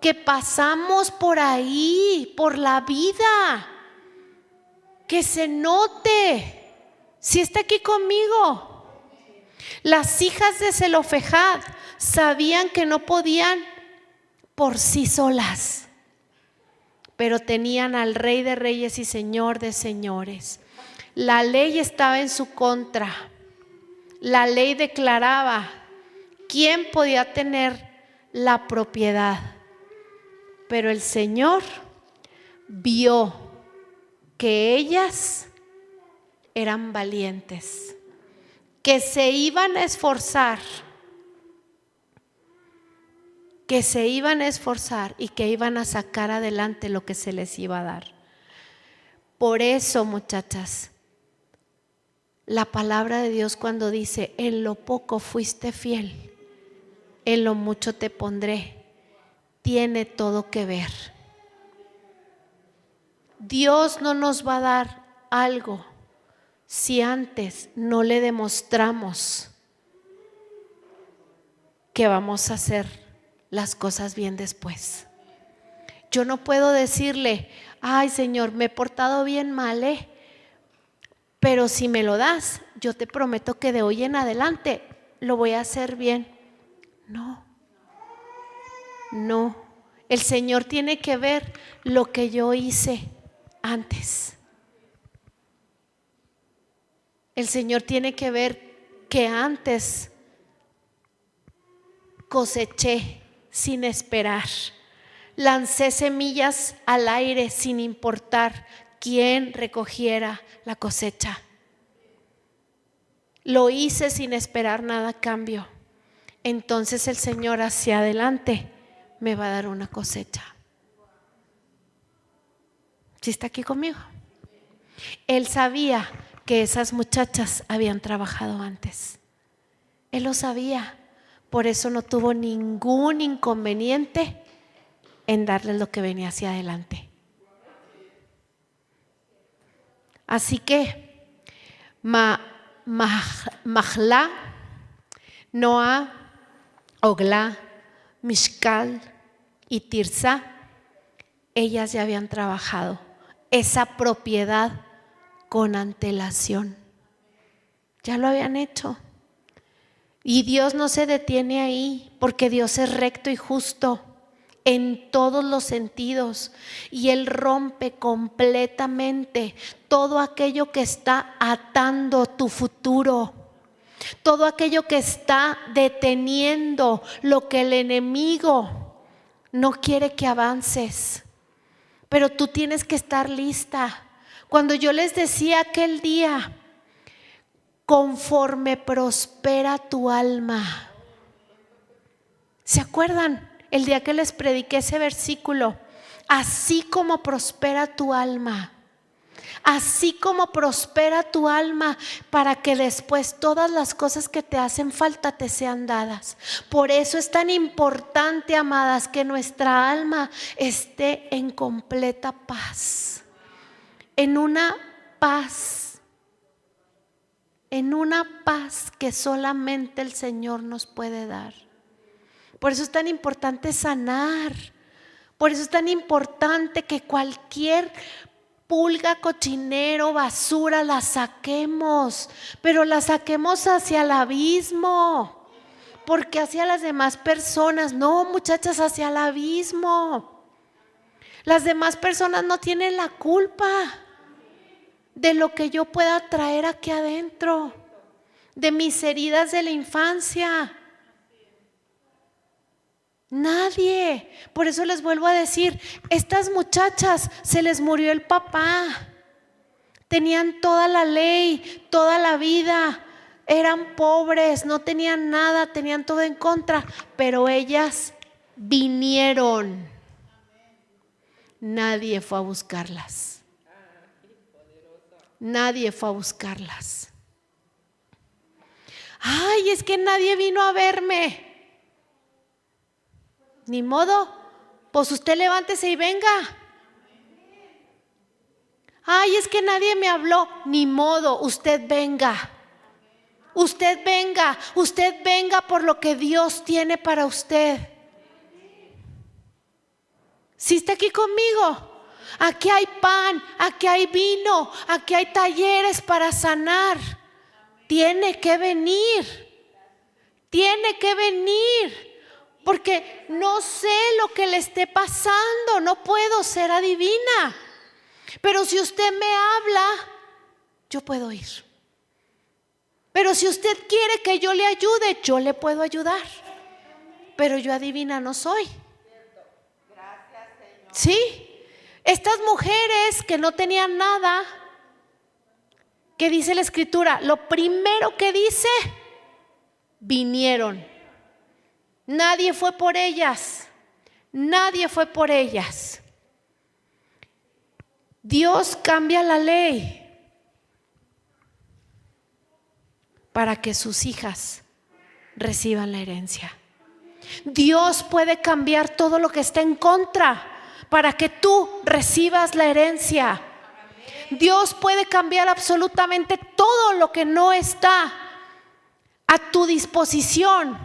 que pasamos por ahí, por la vida, que se note. Si está aquí conmigo, las hijas de Zelofejad sabían que no podían por sí solas, pero tenían al Rey de Reyes y Señor de Señores. La ley estaba en su contra. La ley declaraba quién podía tener la propiedad, pero el Señor vio que ellas eran valientes, que se iban a esforzar, y que iban a sacar adelante lo que se les iba a dar. Por eso, muchachas, la palabra de Dios cuando dice, en lo poco fuiste fiel, en lo mucho te pondré, tiene todo que ver. Dios no nos va a dar algo si antes no le demostramos que vamos a hacer las cosas bien después. Yo no puedo decirle, ay Señor, me he portado bien mal, pero si me lo das, yo te prometo que de hoy en adelante lo voy a hacer bien. No. El Señor tiene que ver lo que yo hice antes. El Señor tiene que ver que antes coseché sin esperar, lancé semillas al aire sin importar quién recogiera la cosecha. Lo hice sin esperar nada a cambio. Entonces el Señor hacia adelante me va a dar una cosecha. ¿Sí está aquí conmigo? Él sabía que esas muchachas habían trabajado antes. Él lo sabía. Por eso no tuvo ningún inconveniente en darles lo que venía hacia adelante. Así que Mahla, Noa, Ogla, Mishcal y Tirsa, ellas ya habían trabajado esa propiedad con antelación. Ya lo habían hecho. Y Dios no se detiene ahí, porque Dios es recto y justo en todos los sentidos, y Él rompe completamente todo aquello que está atando tu futuro, todo aquello que está deteniendo lo que el enemigo no quiere que avances. Pero tú tienes que estar lista. Cuando yo les decía aquel día, conforme prospera tu alma, ¿se acuerdan? El día que les prediqué ese versículo, así como prospera tu alma. Así como prospera tu alma, para que después todas las cosas que te hacen falta te sean dadas. Por eso es tan importante, amadas, que nuestra alma esté en completa paz. En una paz que solamente el Señor nos puede dar. Por eso es tan importante sanar. Por eso es tan importante que cualquier pulga, cochinero, basura la saquemos, pero la saquemos hacia el abismo, porque hacia las demás personas, no, muchachas, hacia el abismo. Las demás personas no tienen la culpa de lo que yo pueda traer aquí adentro, de mis heridas de la infancia. Nadie. Por eso les vuelvo a decir, estas muchachas se les murió el papá, tenían toda la ley, toda la vida, eran pobres, no tenían nada, tenían todo en contra, pero ellas vinieron. Nadie fue a buscarlas. Nadie fue a buscarlas. Ay, es que nadie vino a verme. Ni modo, pues usted levántese y venga. Ay, es que nadie me habló. Ni modo, usted venga. Usted venga, usted venga por lo que Dios tiene para usted. ¿Sí está aquí conmigo? Aquí hay pan, aquí hay vino, aquí hay talleres para sanar. Tiene que venir. Tiene que venir. Porque no sé lo que le esté pasando, no puedo ser adivina. Pero si usted me habla, yo puedo ir. Pero si usted quiere que yo le ayude, yo le puedo ayudar. Pero yo adivina no soy. ¿Sí? Estas mujeres que no tenían nada, ¿qué dice la Escritura? Lo primero que dice, vinieron. Nadie fue por ellas. Nadie fue por ellas. Dios cambia la ley para que sus hijas reciban la herencia. Dios puede cambiar todo lo que está en contra para que tú recibas la herencia. Dios puede cambiar absolutamente todo lo que no está a tu disposición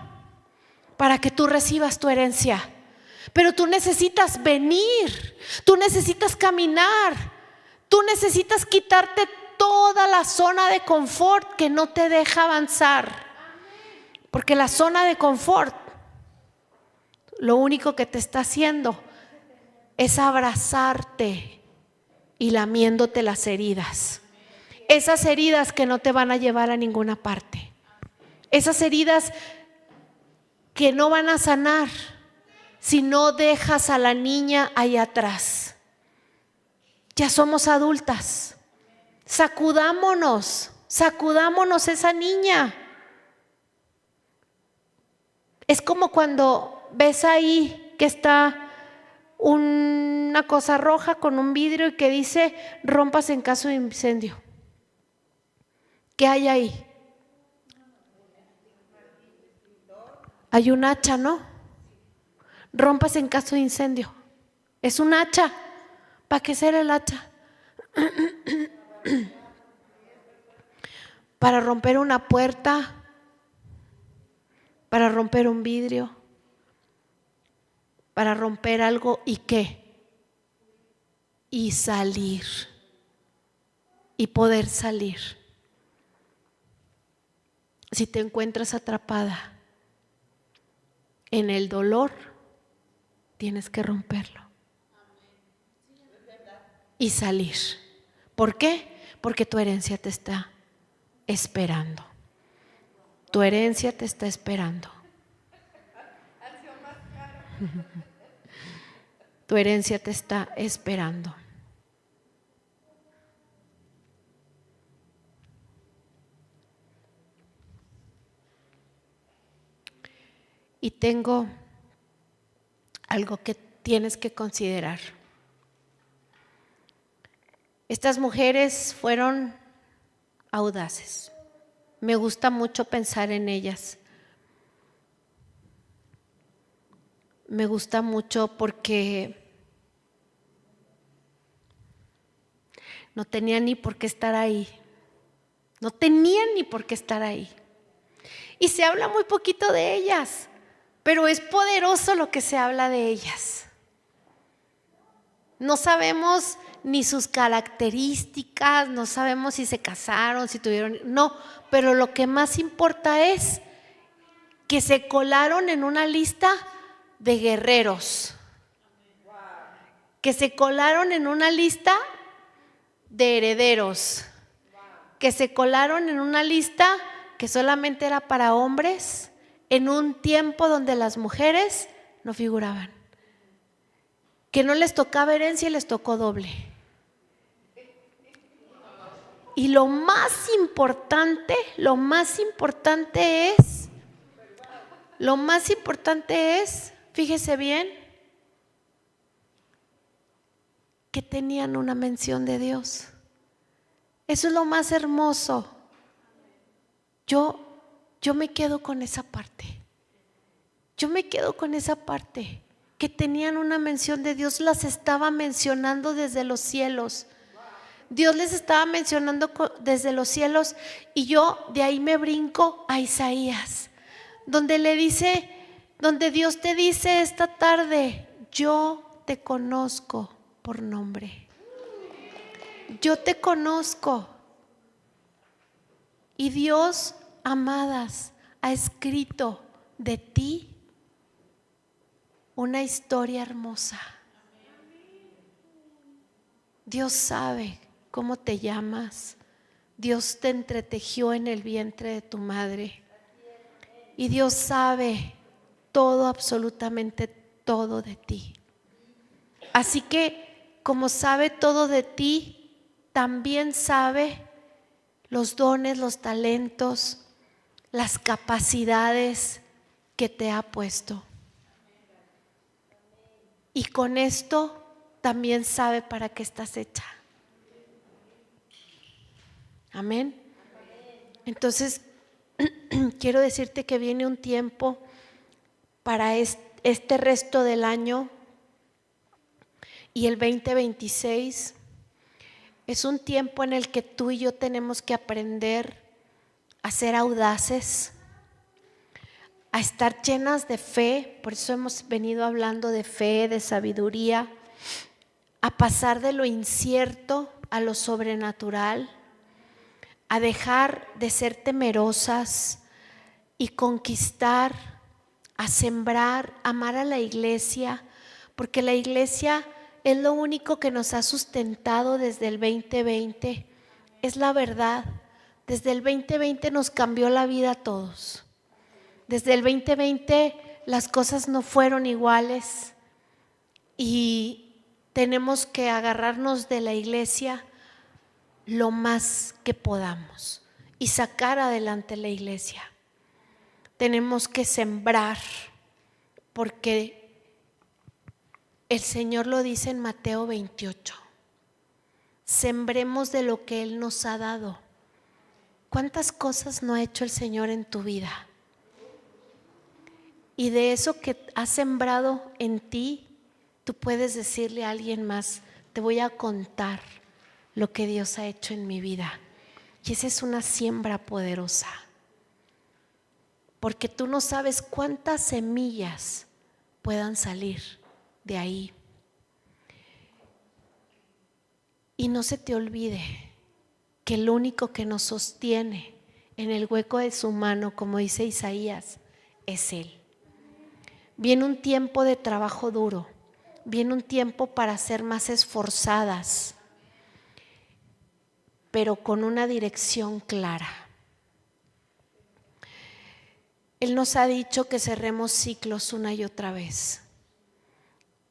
para que tú recibas tu herencia. Pero tú necesitas venir, tú necesitas caminar, tú necesitas quitarte toda la zona de confort que no te deja avanzar. Porque la zona de confort, lo único que te está haciendo es abrazarte y lamiéndote las heridas. Esas heridas que no te van a llevar a ninguna parte. Esas heridas que no van a sanar si no dejas a la niña ahí atrás. Ya somos adultas. Sacudámonos esa niña. Es como cuando ves ahí que está una cosa roja con un vidrio y que dice rompas en caso de incendio. ¿Qué hay ahí? Hay un hacha, ¿no? Rompas en caso de incendio. Es un hacha. ¿Para qué será el hacha? Para romper una puerta, para romper un vidrio, para romper algo y qué, y salir, y poder salir. Si te encuentras atrapada en el dolor, tienes que romperlo y salir. ¿Por qué? Porque tu herencia te está esperando. Tu herencia te está esperando. Tu herencia te está esperando. Y tengo algo que tienes que considerar. Estas mujeres fueron audaces. Me gusta mucho pensar en ellas. Me gusta mucho porque no tenían ni por qué estar ahí. No tenían ni por qué estar ahí. Y se habla muy poquito de ellas, pero es poderoso lo que se habla de ellas. No sabemos ni sus características, no sabemos si se casaron, si tuvieron, no, pero lo que más importa es que se colaron en una lista de guerreros, que se colaron en una lista de herederos, que se colaron en una lista que solamente era para hombres en un tiempo donde las mujeres no figuraban, que no les tocaba herencia y les tocó doble. Y lo más importante es, fíjese bien, que tenían una mención de Dios. Eso es lo más hermoso. Yo me quedo con esa parte. Que tenían una mención de Dios, las estaba mencionando desde los cielos. Dios les estaba mencionando desde los cielos, y yo de ahí me brinco a Isaías, donde Dios te dice esta tarde: yo te conozco por nombre. Yo te conozco. Y Dios, amadas, ha escrito de ti una historia hermosa. Dios sabe cómo te llamas. Dios te entretejió en el vientre de tu madre. Y Dios sabe todo, absolutamente todo de ti. Así que, como sabe todo de ti, también sabe los dones, los talentos, las capacidades que te ha puesto. Y con esto también sabe para qué estás hecha. Amén. Entonces, quiero decirte que viene un tiempo para este resto del año, y el 2026 es un tiempo en el que tú y yo tenemos que aprender a ser audaces, a estar llenas de fe. Por eso hemos venido hablando de fe, de sabiduría, a pasar de lo incierto a lo sobrenatural, a dejar de ser temerosas y conquistar, a sembrar, amar a la iglesia, porque la iglesia es lo único que nos ha sustentado desde el 2020. Es la verdad. Desde el 2020 nos cambió la vida a todos. Desde el 2020 las cosas no fueron iguales, y tenemos que agarrarnos de la iglesia lo más que podamos y sacar adelante la iglesia. Tenemos que sembrar, porque el Señor lo dice en Mateo 28. Sembremos de lo que Él nos ha dado. ¿Cuántas cosas no ha hecho el Señor en tu vida? Y de eso que has sembrado en ti, tú puedes decirle a alguien más: te voy a contar lo que Dios ha hecho en mi vida. Y esa es una siembra poderosa, porque tú no sabes cuántas semillas puedan salir de ahí. Y no se te olvide que el único que nos sostiene en el hueco de su mano, como dice Isaías, es Él. Viene un tiempo de trabajo duro, viene un tiempo para ser más esforzadas, pero con una dirección clara. Él nos ha dicho que cerremos ciclos una y otra vez.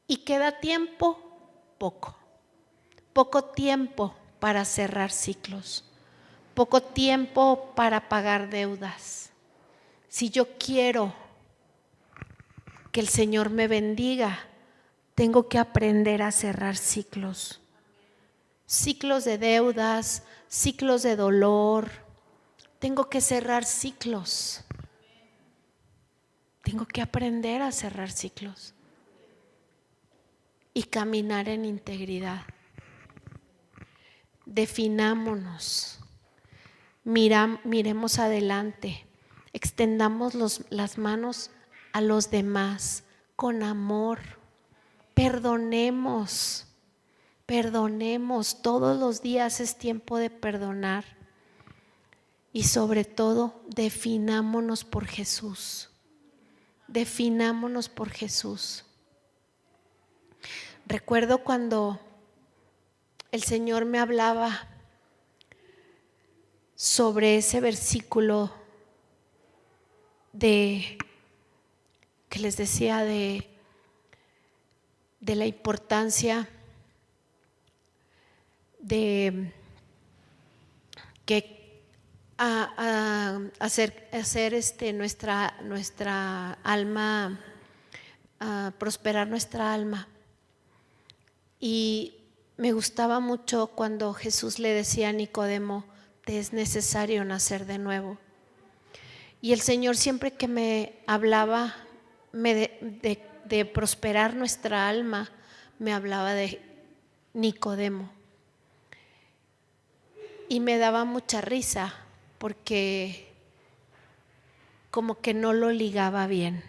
¿Y queda tiempo? Poco tiempo para cerrar ciclos, poco tiempo para pagar deudas. Si yo quiero que el Señor me bendiga, tengo que aprender a cerrar ciclos. ciclos de deudas, ciclos de dolor. Tengo que cerrar ciclos. Tengo que aprender a cerrar ciclos y caminar en integridad. Definámonos, miremos adelante, extendamos las manos a los demás con amor, perdonemos, todos los días es tiempo de perdonar y sobre todo definámonos por Jesús, definámonos por Jesús. Recuerdo cuando el Señor me hablaba sobre ese versículo que les decía de la importancia de que hacer nuestra alma, prosperar nuestra alma. Y me gustaba mucho cuando Jesús le decía a Nicodemo: te es necesario nacer de nuevo. Y el Señor siempre que me hablaba de prosperar nuestra alma, me hablaba de Nicodemo. Y me daba mucha risa porque como que no lo ligaba bien.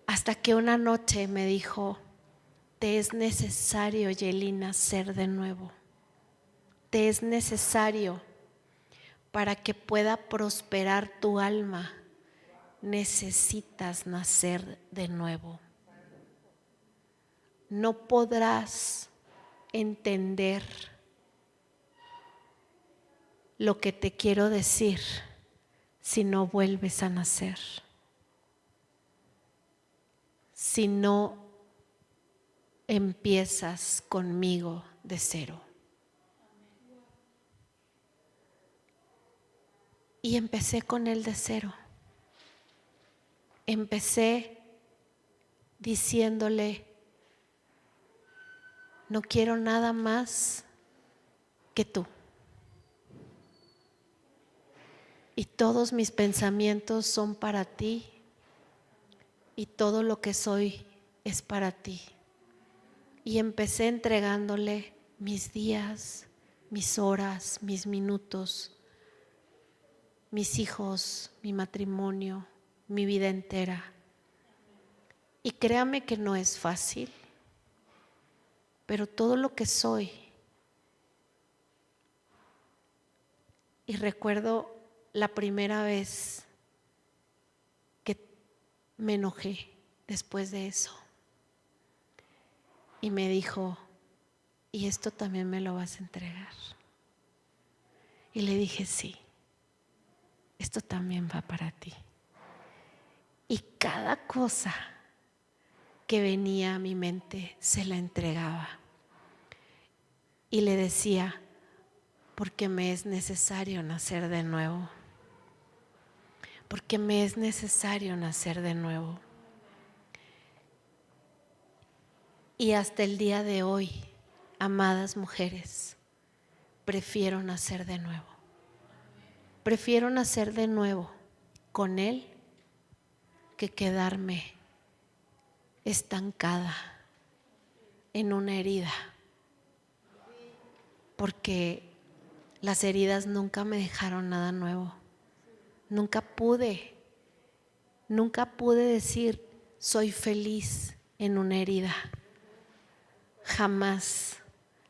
Hasta que una noche me dijo: te es necesario, Yelina, nacer de nuevo. Te es necesario para que pueda prosperar tu alma. Necesitas nacer de nuevo. No podrás entender lo que te quiero decir si no vuelves a nacer. Si no empiezas conmigo de cero. Y empecé con él de cero. Empecé diciéndole: no quiero nada más que tú. Y todos mis pensamientos son para ti. Y todo lo que soy es para ti. Y empecé entregándole mis días, mis horas, mis minutos, mis hijos, mi matrimonio, mi vida entera. Y créame que no es fácil, pero todo lo que soy. Y recuerdo la primera vez que me enojé después de eso. Y me dijo: ¿y esto también me lo vas a entregar? Y le dije: sí, esto también va para ti. Y cada cosa que venía a mi mente se la entregaba. Y le decía: porque me es necesario nacer de nuevo. Porque me es necesario nacer de nuevo. Y hasta el día de hoy, amadas mujeres, prefiero nacer de nuevo. Prefiero nacer de nuevo con Él que quedarme estancada en una herida. Porque las heridas nunca me dejaron nada nuevo. Nunca pude decir soy feliz en una herida. Jamás.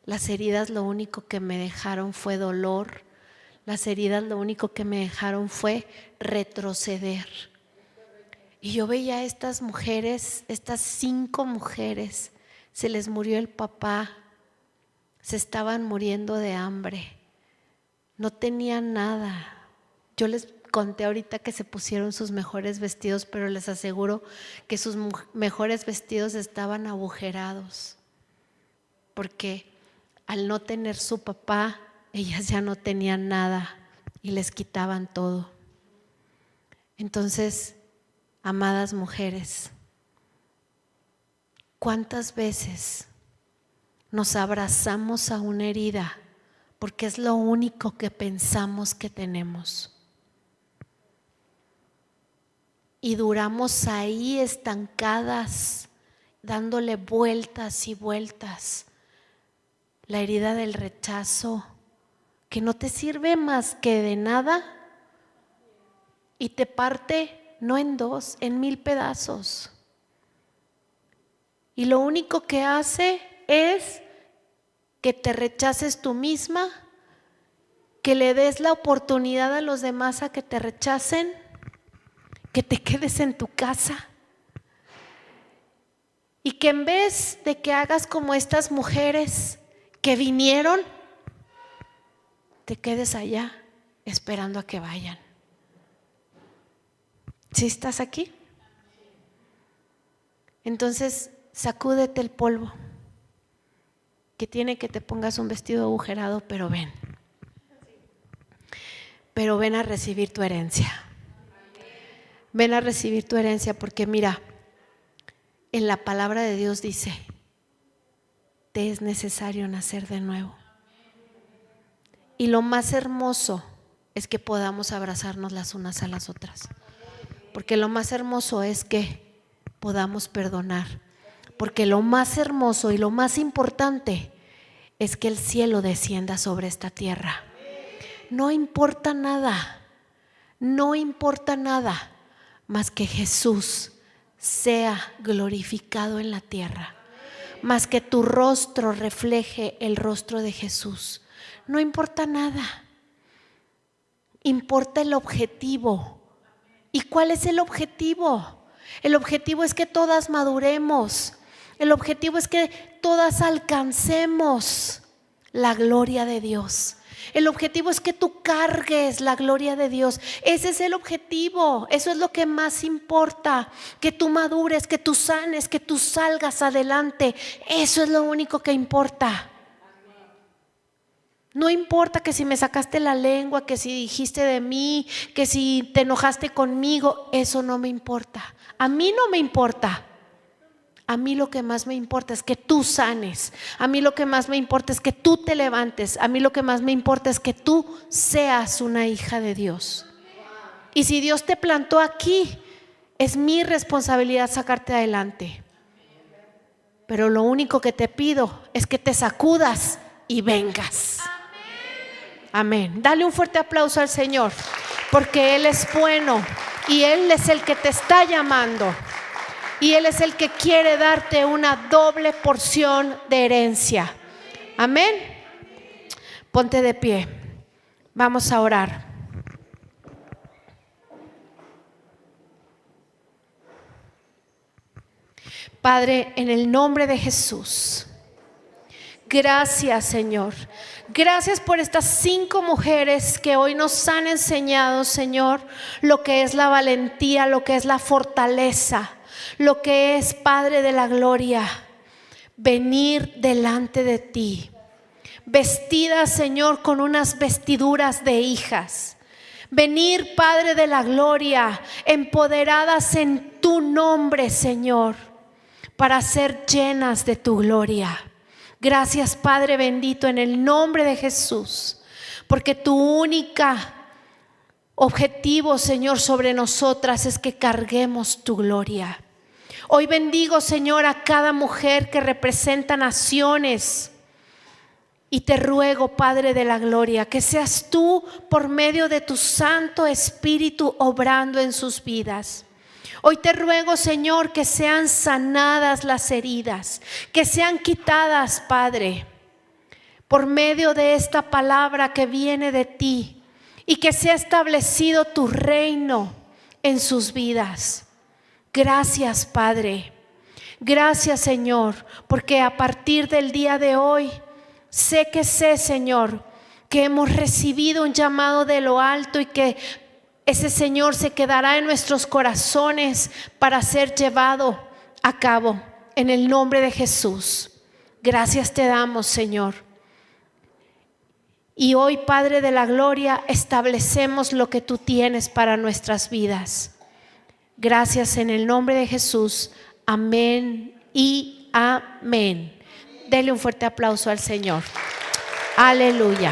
Las heridas lo único que me dejaron fue dolor. Las heridas lo único que me dejaron fue retroceder. Y yo veía a estas mujeres, estas 5 mujeres, se les murió el papá, se estaban muriendo de hambre, no tenían nada. Yo les conté ahorita que se pusieron sus mejores vestidos, pero les aseguro que sus mejores vestidos estaban agujerados, porque al no tener su papá, ellas ya no tenían nada y les quitaban todo. Entonces, amadas mujeres, ¿cuántas veces nos abrazamos a una herida porque es lo único que pensamos que tenemos. Y duramos ahí estancadas, dándole vueltas y vueltas. La herida del rechazo, que no te sirve más que de nada y te parte no en 2, en 1000 pedazos. Y lo único que hace es que te rechaces tú misma, que le des la oportunidad a los demás a que te rechacen, que te quedes en tu casa y que en vez de que hagas como estas mujeres que vinieron, te quedes allá esperando a que vayan. ¿Sí estás aquí? Entonces sacúdete el polvo, que tiene que te pongas un vestido agujerado, pero ven a recibir tu herencia. Ven a recibir tu herencia, porque mira, en la palabra de Dios dice, te es necesario nacer de nuevo. Y lo más hermoso es que podamos abrazarnos las unas a las otras, porque lo más hermoso es que podamos perdonar, porque lo más hermoso y lo más importante es que el cielo descienda sobre esta tierra. No importa nada, no importa nada más que Jesús sea glorificado en la tierra, más que tu rostro refleje el rostro de Jesús. No importa nada, importa el objetivo. ¿Y cuál es el objetivo? El objetivo es que todas maduremos. El objetivo es que todas alcancemos la gloria de Dios. El objetivo es que tú cargues la gloria de Dios. Ese es el objetivo. Eso es lo que más importa. Que tú madures, que tú sanes, que tú salgas adelante. Eso es lo único que importa. No importa que si me sacaste la lengua, que si dijiste de mí, que si te enojaste conmigo. Eso no me importa. A mí no me importa. A mí lo que más me importa es que tú sanes. A mí lo que más me importa es que tú te levantes. A mí lo que más me importa es que tú seas una hija de Dios. Y si Dios te plantó aquí, es mi responsabilidad sacarte adelante. Pero lo único que te pido es que te sacudas y vengas. Amén. Dale un fuerte aplauso al Señor, porque Él es bueno y Él es el que te está llamando. Y Él es el que quiere darte una doble porción de herencia. Amén. Ponte de pie. Vamos a orar. Padre, en el nombre de Jesús, gracias, Señor. Gracias por estas 5 mujeres que hoy nos han enseñado, Señor, lo que es la valentía, lo que es la fortaleza, lo que es, Padre de la gloria, venir delante de ti, vestidas, Señor, con unas vestiduras de hijas. Venir, Padre de la gloria, empoderadas en tu nombre, Señor, para ser llenas de tu gloria. Gracias, Padre bendito, en el nombre de Jesús, porque tu única objetivo, Señor, sobre nosotras es que carguemos tu gloria. Hoy bendigo, Señor, a cada mujer que representa naciones. Y te ruego, Padre de la gloria, que seas tú por medio de tu Santo Espíritu obrando en sus vidas. Hoy te ruego, Señor, que sean sanadas las heridas, que sean quitadas, Padre, por medio de esta palabra que viene de ti, y que sea establecido tu reino en sus vidas. Gracias, Padre. Gracias, Señor, porque a partir del día de hoy sé, Señor, que hemos recibido un llamado de lo alto y que ese, Señor, se quedará en nuestros corazones para ser llevado a cabo en el nombre de Jesús. Gracias te damos, Señor. Y hoy, Padre de la gloria, establecemos lo que tú tienes para nuestras vidas. Gracias en el nombre de Jesús. Amén y amén. Dele un fuerte aplauso al Señor. Aleluya.